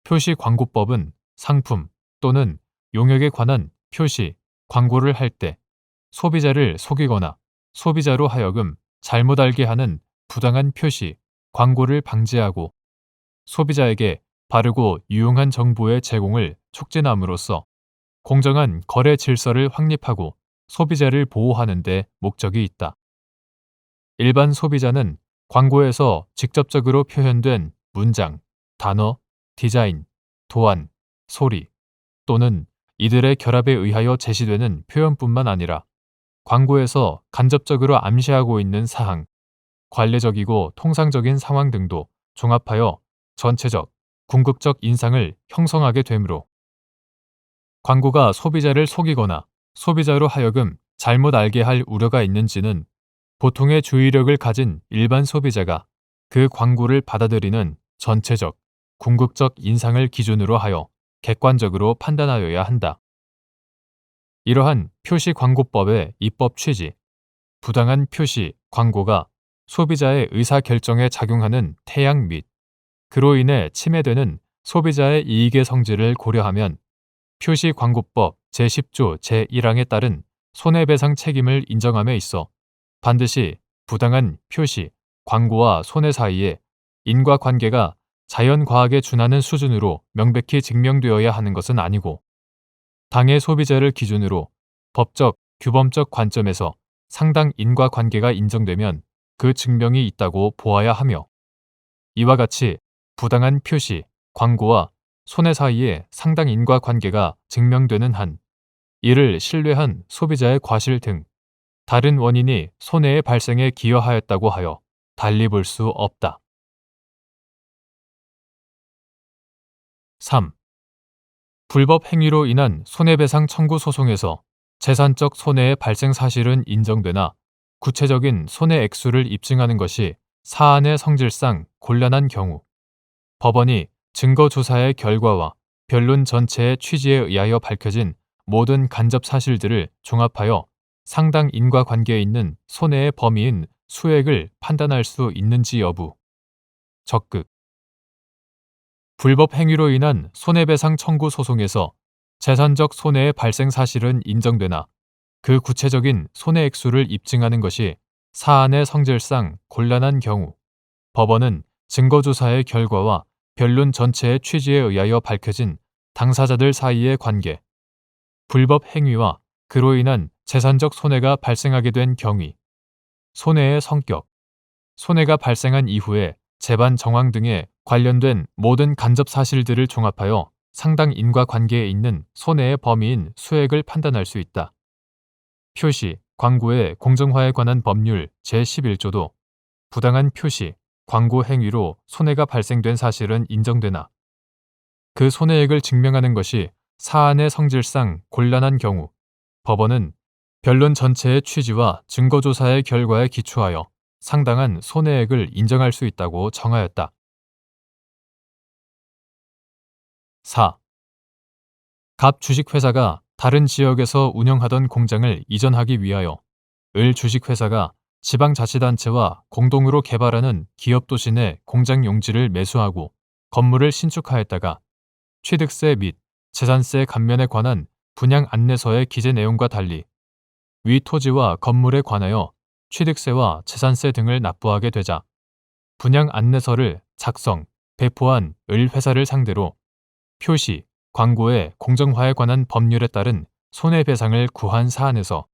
Speaker 1: 표시광고법은 상품 또는 용역에 관한 표시, 광고를 할 때 소비자를 속이거나 소비자로 하여금 잘못 알게 하는 부당한 표시, 광고를 방지하고 소비자에게 바르고 유용한 정보의 제공을 촉진함으로써 공정한 거래 질서를 확립하고 소비자를 보호하는 데 목적이 있다. 일반 소비자는 광고에서 직접적으로 표현된 문장, 단어, 디자인, 도안, 소리 또는 이들의 결합에 의하여 제시되는 표현뿐만 아니라 광고에서 간접적으로 암시하고 있는 사항, 관례적이고 통상적인 상황 등도 종합하여 전체적, 궁극적 인상을 형성하게 되므로 광고가 소비자를 속이거나 소비자로 하여금 잘못 알게 할 우려가 있는지는 보통의 주의력을 가진 일반 소비자가 그 광고를 받아들이는 전체적, 궁극적 인상을 기준으로 하여 객관적으로 판단하여야 한다. 이러한 표시광고법의 입법 취지, 부당한 표시, 광고가 소비자의 의사결정에 작용하는 태양 및 그로 인해 침해되는 소비자의 이익의 성질을 고려하면 표시광고법 제10조 제1항에 따른 손해배상 책임을 인정함에 있어 반드시 부당한 표시, 광고와 손해 사이에 인과관계가 자연과학에 준하는 수준으로 명백히 증명되어야 하는 것은 아니고 당해 소비자를 기준으로 법적, 규범적 관점에서 상당 인과관계가 인정되면 그 증명이 있다고 보아야 하며 이와 같이 부당한 표시, 광고와 손해 사이에 상당 인과관계가 증명되는 한 이를 신뢰한 소비자의 과실 등 다른 원인이 손해의 발생에 기여하였다고 하여 달리 볼 수 없다. 3. 불법 행위로 인한 손해배상 청구 소송에서 재산적 손해의 발생 사실은 인정되나 구체적인 손해 액수를 입증하는 것이 사안의 성질상 곤란한 경우 법원이 증거조사의 결과와 변론 전체의 취지에 의하여 밝혀진 모든 간접 사실들을 종합하여 상당 인과관계에 있는 손해의 범위인 수액을 판단할 수 있는지 여부. 적극 불법 행위로 인한 손해배상 청구 소송에서 재산적 손해의 발생 사실은 인정되나 그 구체적인 손해 액수를 입증하는 것이 사안의 성질상 곤란한 경우 법원은 증거조사의 결과와 변론 전체의 취지에 의하여 밝혀진 당사자들 사이의 관계, 불법 행위와 그로 인한 재산적 손해가 발생하게 된 경위, 손해의 성격, 손해가 발생한 이후에 재반 정황 등에 관련된 모든 간접 사실들을 종합하여 상당 인과관계에 있는 손해의 범위인 수액을 판단할 수 있다. 표시, 광고의 공정화에 관한 법률 제11조도 부당한 표시, 광고 행위로 손해가 발생된 사실은 인정되나 그 손해액을 증명하는 것이 사안의 성질상 곤란한 경우 법원은 변론 전체의 취지와 증거조사의 결과에 기초하여 상당한 손해액을 인정할 수 있다고 정하였다. 4. 갑 주식회사가 다른 지역에서 운영하던 공장을 이전하기 위하여 을 주식회사가 지방자치단체와 공동으로 개발하는 기업도시 내 공장 용지를 매수하고 건물을 신축하였다가 취득세 및 재산세 감면에 관한 분양 안내서의 기재 내용과 달리 위 토지와 건물에 관하여 취득세와 재산세 등을 납부하게 되자 분양 안내서를 작성, 배포한 을 회사를 상대로 표시, 광고의 공정화에 관한 법률에 따른 손해배상을 구한 사안에서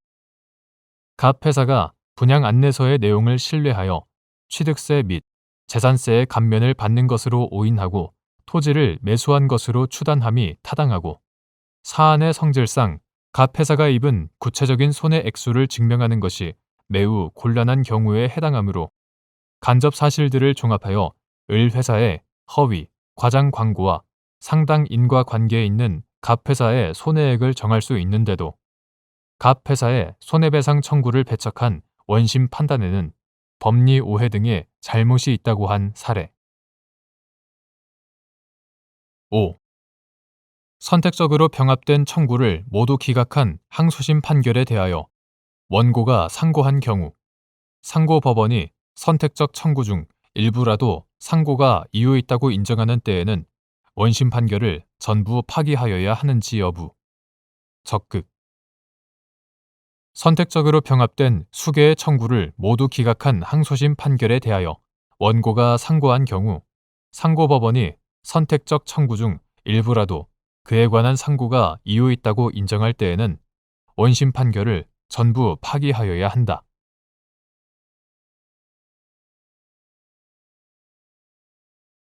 Speaker 1: 갑 회사가 분양 안내서의 내용을 신뢰하여 취득세 및 재산세의 감면을 받는 것으로 오인하고 토지를 매수한 것으로 추단함이 타당하고 사안의 성질상 갑 회사가 입은 구체적인 손해 액수를 증명하는 것이 매우 곤란한 경우에 해당하므로 간접 사실들을 종합하여 을 회사의 허위, 과장 광고와 상당 인과관계에 있는 갑회사의 손해액을 정할 수 있는데도 갑회사의 손해배상 청구를 배척한 원심 판단에는 법리 오해 등의 잘못이 있다고 한 사례. 5. 선택적으로 병합된 청구를 모두 기각한 항소심 판결에 대하여 원고가 상고한 경우 상고법원이 선택적 청구 중 일부라도 상고가 이유 있다고 인정하는 때에는 원심 판결을 전부 파기하여야 하는지 여부. 적극. 선택적으로 병합된 수개의 청구를 모두 기각한 항소심 판결에 대하여 원고가 상고한 경우 상고법원이 선택적 청구 중 일부라도 그에 관한 상고가 이유 있다고 인정할 때에는 원심 판결을 전부 파기하여야 한다.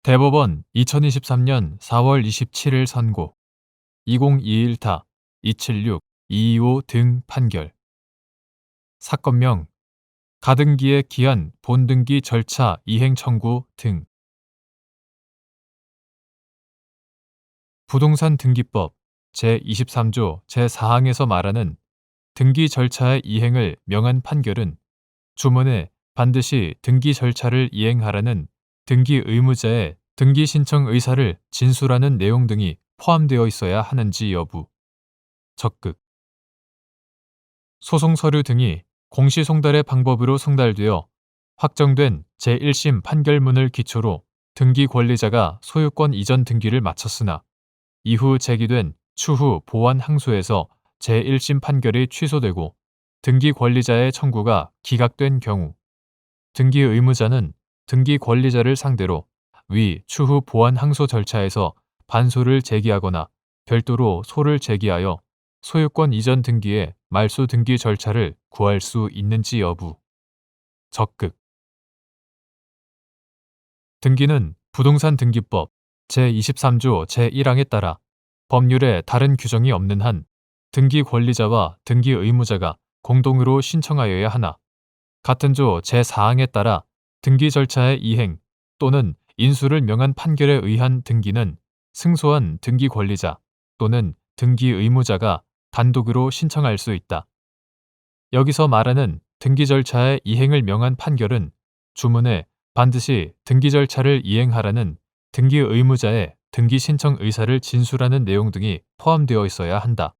Speaker 1: 대법원 2023년 4월 27일 선고 2021타 276, 225 등 판결. 사건명 가등기의 기한 본등기 절차 이행 청구 등. 부동산 등기법 제23조 제4항에서 말하는 등기 절차의 이행을 명한 판결은 주문에 반드시 등기 절차를 이행하라는 등기 의무자의 등기 신청 의사를 진술하는 내용 등이 포함되어 있어야 하는지 여부. 적극. 소송 서류 등이 공시 송달의 방법으로 송달되어 확정된 제1심 판결문을 기초로 등기 권리자가 소유권 이전 등기를 마쳤으나 이후 제기된 추후 보완 항소에서 제1심 판결이 취소되고 등기 권리자의 청구가 기각된 경우 등기 의무자는 등기 권리자를 상대로 위 추후 보완 항소 절차에서 반소를 제기하거나 별도로 소를 제기하여 소유권 이전 등기의 말소 등기 절차를 구할 수 있는지 여부. 적극. 등기는 부동산 등기법 제23조 제1항에 따라 법률에 다른 규정이 없는 한 등기 권리자와 등기 의무자가 공동으로 신청하여야 하나 같은 조 제4항에 따라 등기 절차의 이행 또는 인수를 명한 판결에 의한 등기는 승소한 등기 권리자 또는 등기 의무자가 단독으로 신청할 수 있다. 여기서 말하는 등기 절차의 이행을 명한 판결은 주문에 반드시 등기 절차를 이행하라는 등기 의무자의 등기 신청 의사를 진술하는 내용 등이 포함되어 있어야 한다.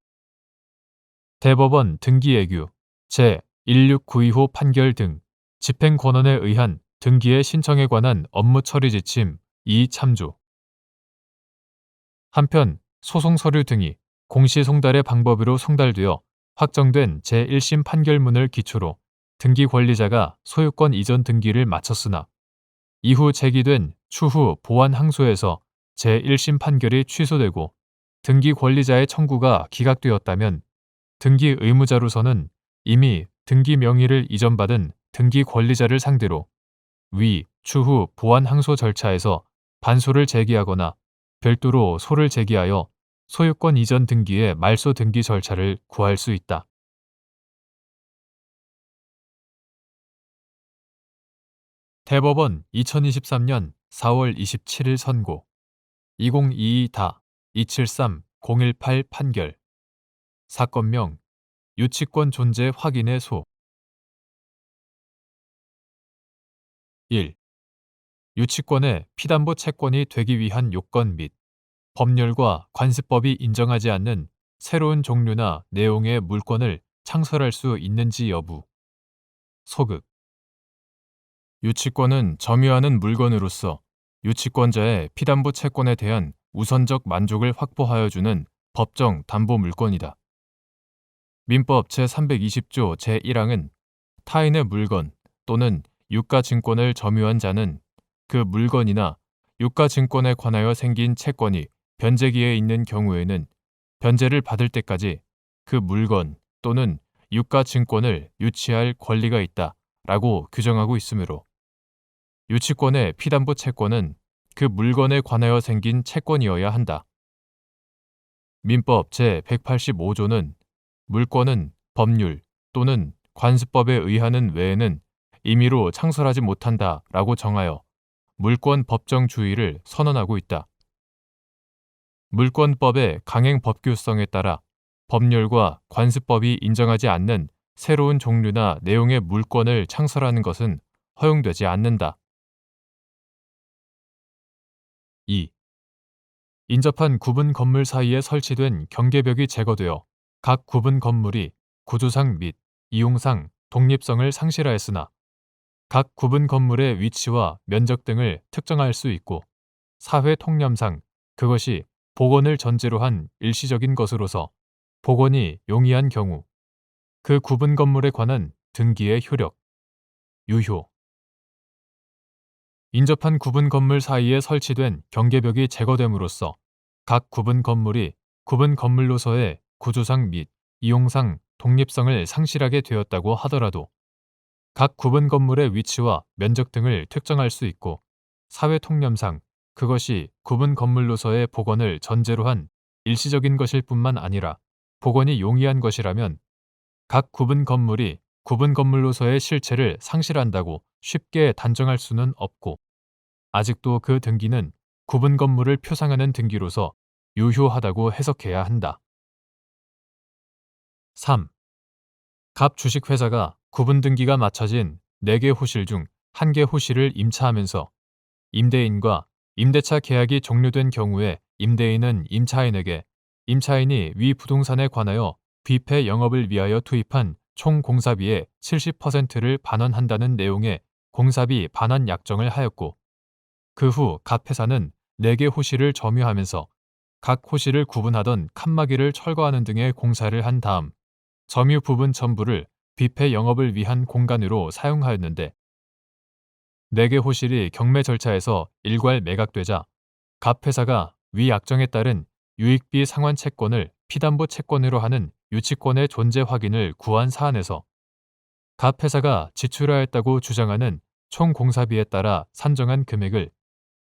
Speaker 1: 대법원 등기예규 제16925 판결 등 집행권원에 의한 등기의 신청에 관한 업무 처리 지침 2참조. 한편 소송 서류 등이 공시 송달의 방법으로 송달되어 확정된 제1심 판결문을 기초로 등기 권리자가 소유권 이전 등기를 마쳤으나 이후 제기된 추후 보완 항소에서 제1심 판결이 취소되고 등기 권리자의 청구가 기각되었다면 등기 의무자로서는 이미 등기 명의를 이전받은 등기 권리자를 상대로 위 추후 보완 항소 절차에서 반소를 제기하거나 별도로 소를 제기하여 소유권 이전 등기의 말소 등기 절차를 구할 수 있다. 대법원 2023년 4월 27일 선고 2022다 273-018 판결. 사건명 유치권 존재 확인의 소. 1. 유치권의 피담보 채권이 되기 위한 요건 및 법률과 관습법이 인정하지 않는 새로운 종류나 내용의 물권을 창설할 수 있는지 여부. 소극. 유치권은 점유하는 물건으로서 유치권자의 피담보 채권에 대한 우선적 만족을 확보하여 주는 법정 담보 물건이다. 민법 제320조 제1항은 타인의 물건 또는 유가증권을 점유한 자는 그 물건이나 유가증권에 관하여 생긴 채권이 변제기에 있는 경우에는 변제를 받을 때까지 그 물건 또는 유가증권을 유치할 권리가 있다라고 규정하고 있으므로 유치권의 피담보 채권은 그 물건에 관하여 생긴 채권이어야 한다. 민법 제185조는 물권은 법률 또는 관습법에 의하는 외에는 임의로 창설하지 못한다라고 정하여 물권 법정 주의를 선언하고 있다. 물권법의 강행 법규성에 따라 법률과 관습법이 인정하지 않는 새로운 종류나 내용의 물권을 창설하는 것은 허용되지 않는다. 2. 인접한 구분 건물 사이에 설치된 경계벽이 제거되어 각 구분 건물이 구조상 및 이용상 독립성을 상실하였으나 각 구분 건물의 위치와 면적 등을 특정할 수 있고 사회 통념상 그것이 복원을 전제로 한 일시적인 것으로서 복원이 용이한 경우 그 구분 건물에 관한 등기의 효력, 유효. 인접한 구분 건물 사이에 설치된 경계벽이 제거됨으로써 각 구분 건물이 구분 건물로서의 구조상 및 이용상 독립성을 상실하게 되었다고 하더라도 각 구분 건물의 위치와 면적 등을 특정할 수 있고 사회 통념상 그것이 구분 건물로서의 복원을 전제로 한 일시적인 것일 뿐만 아니라 복원이 용이한 것이라면 각 구분 건물이 구분 건물로서의 실체를 상실한다고 쉽게 단정할 수는 없고 아직도 그 등기는 구분 건물을 표상하는 등기로서 유효하다고 해석해야 한다. 3. 갑 주식회사가 구분 등기가 맞춰진 4개 호실 중 1개 호실을 임차하면서 임대인과 임대차 계약이 종료된 경우에 임대인은 임차인에게 임차인이 위 부동산에 관하여 비폐 영업을 위하여 투입한 총 공사비의 70%를 반환한다는 내용의 공사비 반환 약정을 하였고 그 후 갑 회사는 4개 호실을 점유하면서 각 호실을 구분하던 칸막이를 철거하는 등의 공사를 한 다음 점유 부분 전부를 뷔페 영업을 위한 공간으로 사용하였는데 4개 호실이 경매 절차에서 일괄 매각되자 갑 회사가 위 약정에 따른 유익비 상환 채권을 피담보 채권으로 하는 유치권의 존재 확인을 구한 사안에서 갑 회사가 지출하였다고 주장하는 총 공사비에 따라 산정한 금액을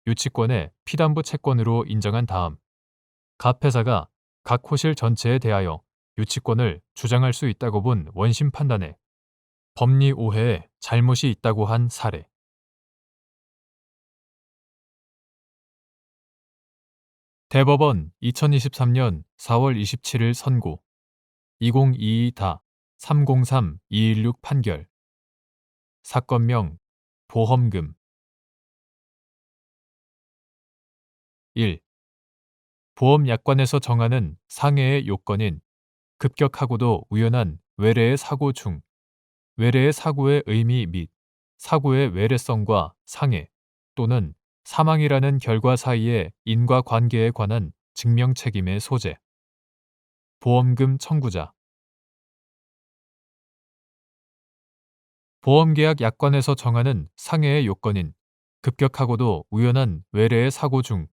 Speaker 1: 유치권의 피담보 채권으로 인정한 다음 갑 회사가 각 호실 전체에 대하여 유치권을 주장할 수 있다고 본 원심 판단에 법리 오해에 잘못이 있다고 한 사례. 대법원 2023년 4월 27일 선고 2022-303-216 판결 사건명 보험금 1. 보험약관에서 정하는 상해의 요건인 급격하고도 우연한 외래의 사고 중 외래의 사고의 의미 및 사고의 외래성과 상해 또는 사망이라는 결과 사이의 인과관계에 관한 증명책임의 소재 보험금 청구자 보험계약 약관에서 정하는 상해의 요건인 급격하고도 우연한 외래의 사고 중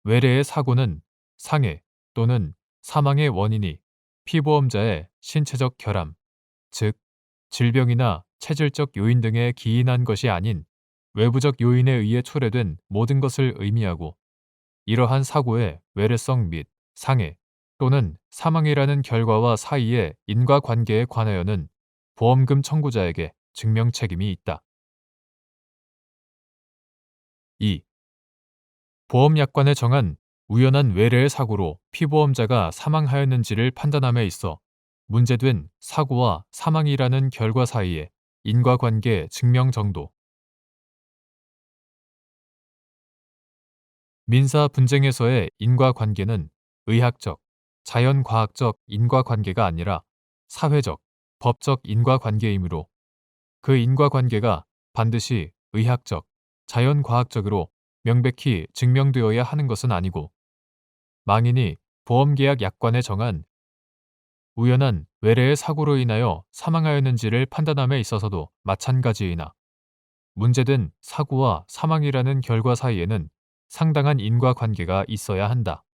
Speaker 1: 외래의 사고는 상해 또는 사망의 원인이 피보험자의 신체적 결함, 즉 질병이나 체질적 요인 등에 기인한 것이 아닌 외부적 요인에 의해 초래된 모든 것을 의미하고 이러한 사고의 외래성 및 상해 또는 사망이라는 결과와 사이의 인과관계에 관하여는 보험금 청구자에게 증명 책임이 있다. 2. 보험약관에 정한 우연한 외래의 사고로 피보험자가 사망하였는지를 판단함에 있어 문제된 사고와 사망이라는 결과 사이의 인과관계 증명 정도 민사 분쟁에서의 인과관계는 의학적, 자연과학적 인과관계가 아니라 사회적, 법적 인과관계이므로 그 인과관계가 반드시 의학적, 자연과학적으로 명백히 증명되어야 하는 것은 아니고 망인이 보험계약 약관에 정한 우연한 외래의 사고로 인하여 사망하였는지를 판단함에 있어서도 마찬가지이나 문제된 사고와 사망이라는 결과 사이에는 상당한 인과관계가 있어야 한다.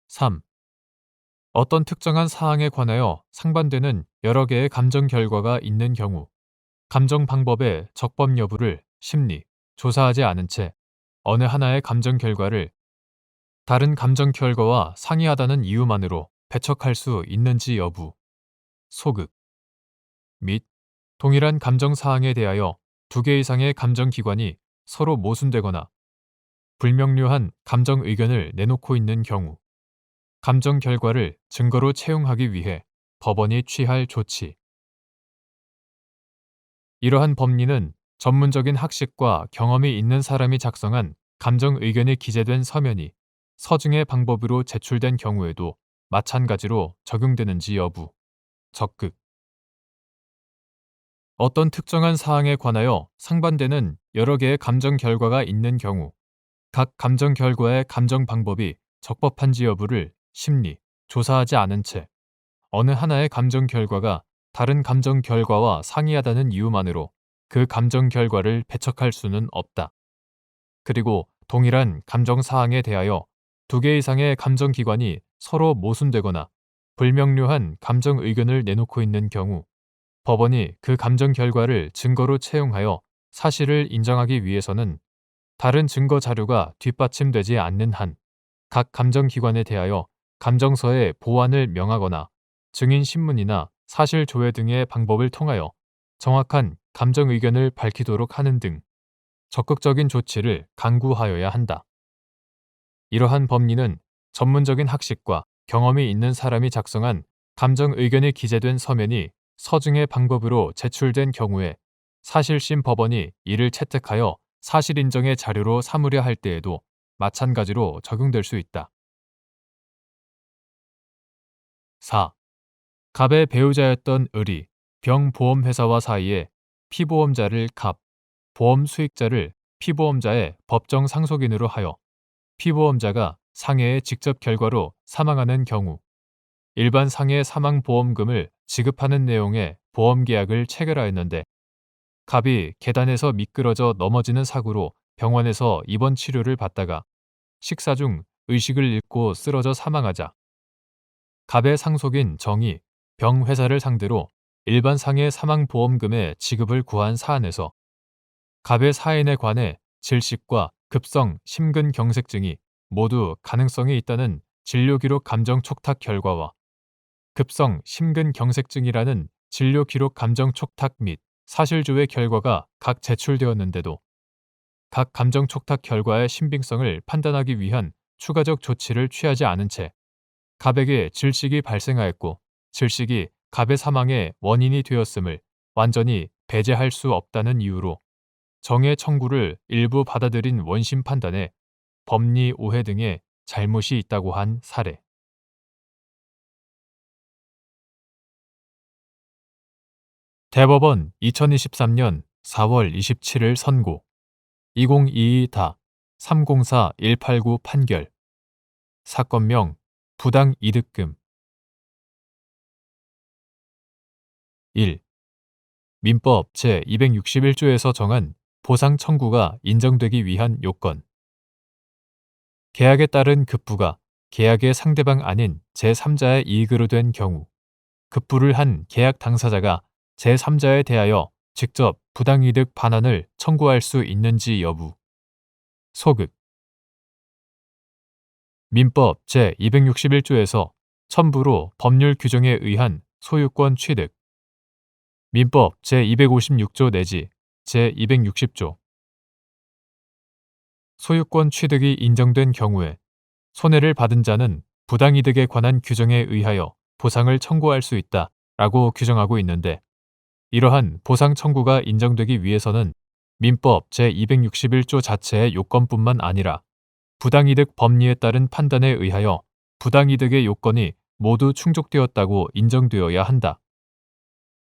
Speaker 1: 3. 어떤 특정한 사항에 관하여 상반되는 여러 개의 감정 결과가 있는 경우 감정 방법의 적법 여부를 심리, 조사하지 않은 채 어느 하나의 감정 결과를 다른 감정 결과와 상이하다는 이유만으로 배척할 수 있는지 여부, 소극 및 동일한 감정 사항에 대하여 2개 이상의 감정 기관이 서로 모순되거나 불명료한 감정 의견을 내놓고 있는 경우, 감정 결과를 증거로 채용하기 위해 법원이 취할 조치. 이러한 법리는 전문적인 학식과 경험이 있는 사람이 작성한 감정 의견이 기재된 서면이 서증의 방법으로 제출된 경우에도 마찬가지로 적용되는지 여부. 적극. 어떤 특정한 사항에 관하여 상반되는 여러 개의 감정 결과가 있는 경우, 각 감정 결과의 감정 방법이 적법한지 여부를 심리, 조사하지 않은 채 어느 하나의 감정 결과가 다른 감정 결과와 상이하다는 이유만으로 그 감정 결과를 배척할 수는 없다. 그리고 동일한 감정 사항에 대하여 두 개 이상의 감정 기관이 서로 모순되거나 불명료한 감정 의견을 내놓고 있는 경우, 법원이 그 감정 결과를 증거로 채용하여 사실을 인정하기 위해서는 다른 증거 자료가 뒷받침되지 않는 한 각 감정 기관에 대하여 감정서에 보완을 명하거나 증인 신문이나 사실 조회 등의 방법을 통하여 정확한 감정 의견을 밝히도록 하는 등 적극적인 조치를 강구하여야 한다. 이러한 법리는 전문적인 학식과 경험이 있는 사람이 작성한 감정 의견이 기재된 서면이 서증의 방법으로 제출된 경우에 사실심 법원이 이를 채택하여 사실 인정의 자료로 삼으려 할 때에도 마찬가지로 적용될 수 있다. 4. 갑의 배우자였던 을이 병보험회사와 사이에 피보험자를 갑, 보험 수익자를 피보험자의 법정 상속인으로 하여 피보험자가 상해의 직접 결과로 사망하는 경우, 일반 상해 사망보험금을 지급하는 내용의 보험계약을 체결하였는데 갑이 계단에서 미끄러져 넘어지는 사고로 병원에서 입원 치료를 받다가 식사 중 의식을 잃고 쓰러져 사망하자 갑의 상속인 정이 병회사를 상대로 일반 상해 사망보험금의 지급을 구한 사안에서 갑의 사인에 관해 질식과 급성 심근경색증이 모두 가능성이 있다는 진료기록 감정 촉탁 결과와 급성 심근경색증이라는 진료기록 감정 촉탁 및 사실조회 결과가 각 제출되었는데도 각 감정 촉탁 결과의 신빙성을 판단하기 위한 추가적 조치를 취하지 않은 채 갑에게 질식이 발생하였고 질식이 갑의 사망의 원인이 되었음을 완전히 배제할 수 없다는 이유로 정의 청구를 일부 받아들인 원심 판단에 법리 오해 등의 잘못이 있다고 한 사례. 대법원 2023년 4월 27일 선고 2022-304-189 판결 사건명 부당이득금 1. 민법 제261조에서 정한 보상 청구가 인정되기 위한 요건. 계약에 따른 급부가 계약의 상대방 아닌 제3자의 이익으로 된 경우, 급부를 한 계약 당사자가 제3자에 대하여 직접 부당이득 반환을 청구할 수 있는지 여부. 소급. 민법 제261조에서 첨부로 법률 규정에 의한 소유권 취득. 민법 제256조 내지 제260조. 소유권 취득이 인정된 경우에 손해를 받은 자는 부당이득에 관한 규정에 의하여 보상을 청구할 수 있다라고 규정하고 있는데, 이러한 보상 청구가 인정되기 위해서는 민법 제261조 자체의 요건뿐만 아니라 부당이득 법리에 따른 판단에 의하여 부당이득의 요건이 모두 충족되었다고 인정되어야 한다.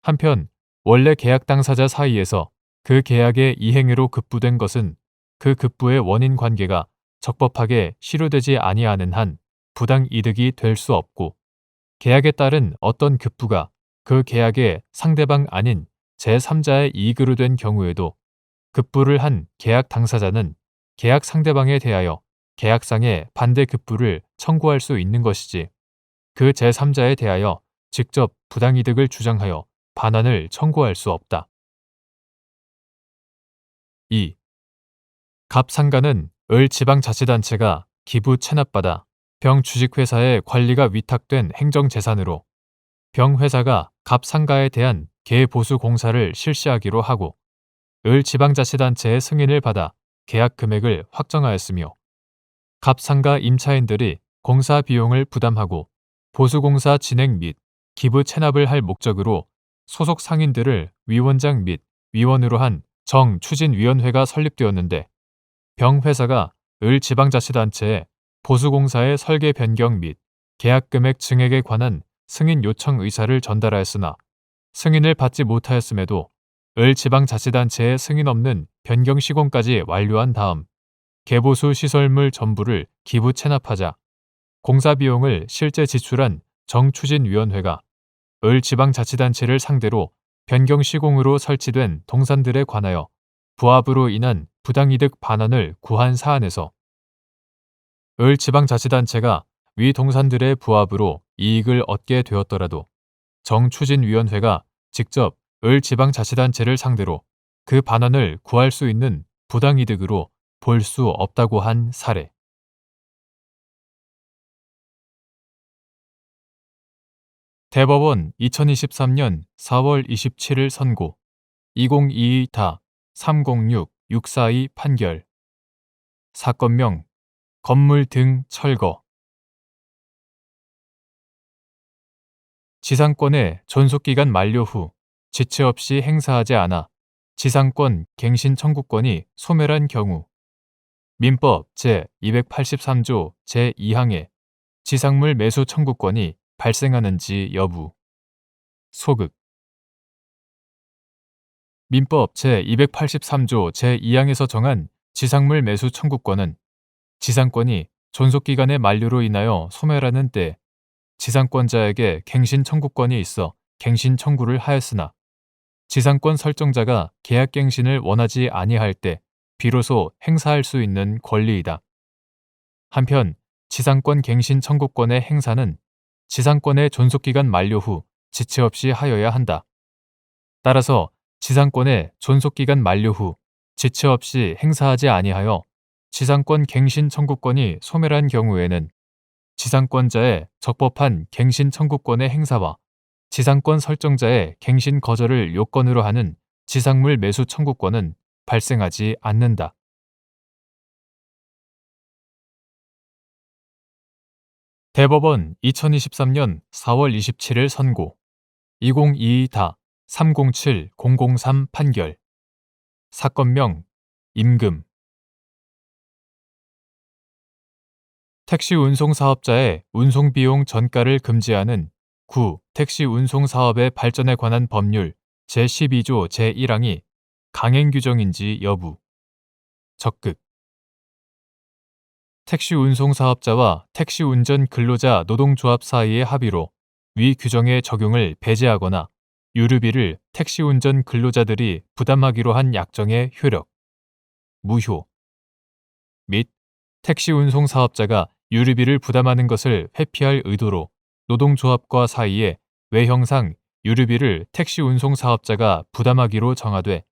Speaker 1: 한편 원래 계약 당사자 사이에서 그 계약의 이행으로 급부된 것은 그 급부의 원인 관계가 적법하게 실효되지 아니하는 한 부당이득이 될 수 없고, 계약에 따른 어떤 급부가 그 계약의 상대방 아닌 제3자의 이익으로 된 경우에도 급부를 한 계약 당사자는 계약 상대방에 대하여 계약상의 반대 급부를 청구할 수 있는 것이지, 그 제3자에 대하여 직접 부당이득을 주장하여 반환을 청구할 수 없다. 2. 갑 상가는 을 지방자치단체가 기부 체납받아 병 주식회사의 관리가 위탁된 행정재산으로 병회사가 갑 상가에 대한 계보수 공사를 실시하기로 하고 을 지방자치단체의 승인을 받아 계약 금액을 확정하였으며, 갑상가 임차인들이 공사 비용을 부담하고 보수공사 진행 및 기부 체납을 할 목적으로 소속 상인들을 위원장 및 위원으로 한 정추진위원회가 설립되었는데, 병회사가 을지방자치단체에 보수공사의 설계 변경 및 계약금액 증액에 관한 승인 요청 의사를 전달하였으나 승인을 받지 못하였음에도 을지방자치단체의 승인 없는 변경 시공까지 완료한 다음 개보수 시설물 전부를 기부 체납하자 공사 비용을 실제 지출한 정추진위원회가 을지방자치단체를 상대로 변경 시공으로 설치된 동산들에 관하여 부합으로 인한 부당이득 반환을 구한 사안에서 을지방자치단체가 위 동산들의 부합으로 이익을 얻게 되었더라도 정추진위원회가 직접 을지방자치단체를 상대로 그 반환을 구할 수 있는 부당이득으로 볼 수 없다고 한 사례. 대법원 2023년 4월 27일 선고 2022-306-642 판결. 사건명 건물 등 철거. 지상권의 존속기간 만료 후 지체 없이 행사하지 않아 지상권 갱신 청구권이 소멸한 경우 민법 제283조 제2항에 지상물 매수 청구권이 발생하는지 여부. 소극. 민법 제283조 제2항에서 정한 지상물 매수 청구권은 지상권이 존속기간의 만료로 인하여 소멸하는 때 지상권자에게 갱신 청구권이 있어 갱신 청구를 하였으나 지상권 설정자가 계약갱신을 원하지 아니할 때 비로소 행사할 수 있는 권리이다. 한편 지상권 갱신 청구권의 행사는 지상권의 존속기간 만료 후 지체 없이 하여야 한다. 따라서 지상권의 존속기간 만료 후 지체 없이 행사하지 아니하여 지상권 갱신 청구권이 소멸한 경우에는 지상권자의 적법한 갱신 청구권의 행사와 지상권 설정자의 갱신 거절을 요건으로 하는 지상물 매수 청구권은 발생하지 않는다. 대법원 2023년 4월 27일 선고 2022-307-003 판결. 사건명 임금. 택시 운송 사업자의 운송비용 전가를 금지하는 구 택시 운송 사업의 발전에 관한 법률 제12조 제1항이 강행 규정인지 여부. 적극. 택시 운송 사업자와 택시 운전 근로자 노동조합 사이의 합의로 위 규정의 적용을 배제하거나 유류비를 택시 운전 근로자들이 부담하기로 한 약정의 효력, 무효. 및 택시 운송 사업자가 유류비를 부담하는 것을 회피할 의도로 노동조합과 사이에 외형상 유류비를 택시 운송 사업자가 부담하기로 정하되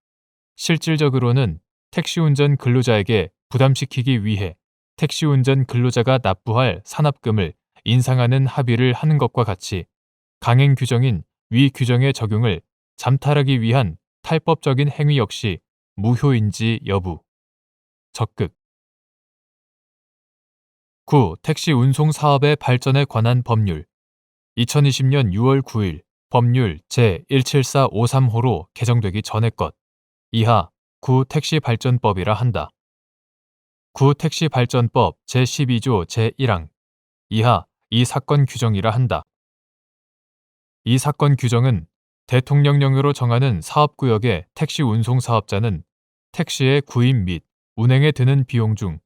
Speaker 1: 실질적으로는 택시 운전 근로자에게 부담시키기 위해 택시 운전 근로자가 납부할 산업금을 인상하는 합의를 하는 것과 같이 강행 규정인 위 규정의 적용을 잠탈하기 위한 탈법적인 행위 역시 무효인지 여부. 적극. 구 택시 운송 사업의 발전에 관한 법률 2020년 6월 9일 법률 제17453호로 개정되기 전의 것 이하 구 택시발전법이라 한다. 구 택시발전법 제12조 제1항 이하 이 사건 규정이라 한다. 이 사건 규정은 대통령령으로 정하는 사업구역의 택시 운송 사업자는 택시의 구입 및 운행에 드는 비용 중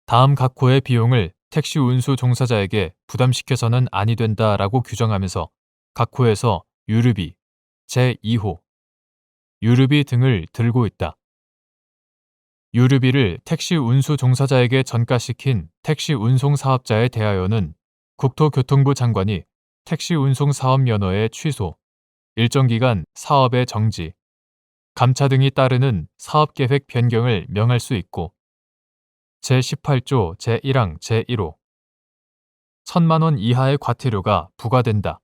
Speaker 1: 다음 각 호의 비용을 택시 운수 종사자에게 부담시켜서는 아니 된다라고 규정하면서 각 호에서 유류비, 제2호, 유류비 등을 들고 있다. 유류비를 택시 운수 종사자에게 전가시킨 택시 운송 사업자에 대하여는 국토교통부 장관이 택시 운송 사업 면허의 취소, 일정 기간 사업의 정지, 감차 등이 따르는 사업계획 변경을 명할 수 있고 제18조 제1항 제1호 1,000만 원 이하의 과태료가 부과된다.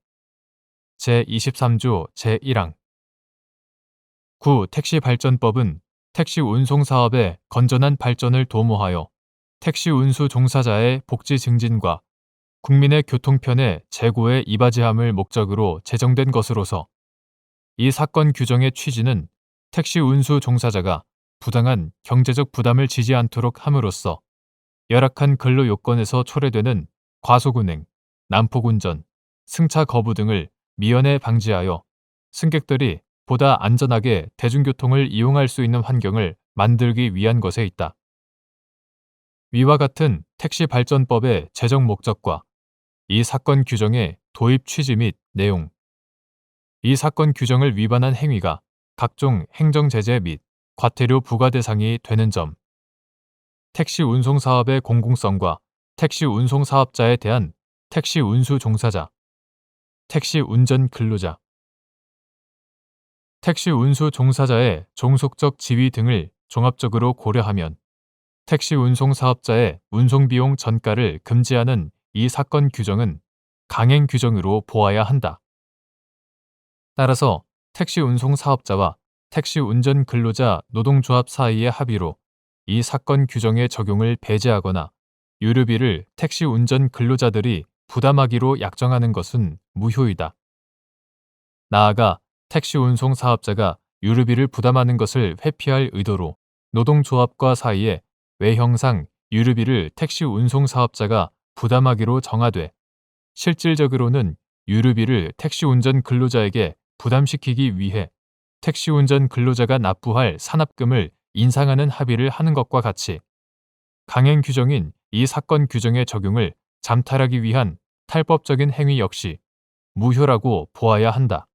Speaker 1: 제23조 제1항 구 택시발전법은 택시 운송 사업의 건전한 발전을 도모하여 택시 운수 종사자의 복지 증진과 국민의 교통편의 재고의 이바지함을 목적으로 제정된 것으로서 이 사건 규정의 취지는 택시 운수 종사자가 부당한 경제적 부담을 지지 않도록 함으로써 열악한 근로 요건에서 초래되는 과속운행, 난폭운전, 승차 거부 등을 미연에 방지하여 승객들이 보다 안전하게 대중교통을 이용할 수 있는 환경을 만들기 위한 것에 있다. 위와 같은 택시발전법의 제정 목적과 이 사건 규정의 도입 취지 및 내용, 이 사건 규정을 위반한 행위가 각종 행정제재 및 과태료 부과 대상이 되는 점, 택시 운송 사업의 공공성과 택시 운송 사업자에 대한 택시 운수 종사자, 택시 운전 근로자, 택시 운수 종사자의 종속적 지위 등을 종합적으로 고려하면 택시 운송 사업자의 운송비용 전가를 금지하는 이 사건 규정은 강행 규정으로 보아야 한다. 따라서 택시 운송 사업자와 택시 운전 근로자 노동조합 사이의 합의로 이 사건 규정의 적용을 배제하거나 유류비를 택시 운전 근로자들이 부담하기로 약정하는 것은 무효이다. 나아가 택시 운송 사업자가 유류비를 부담하는 것을 회피할 의도로 노동조합과 사이에 외형상 유류비를 택시 운송 사업자가 부담하기로 정하되 실질적으로는 유류비를 택시 운전 근로자에게 부담시키기 위해 택시 운전 근로자가 납부할 산업금을 인상하는 합의를 하는 것과 같이 강행 규정인 이 사건 규정의 적용을 잠탈하기 위한 탈법적인 행위 역시 무효라고 보아야 한다.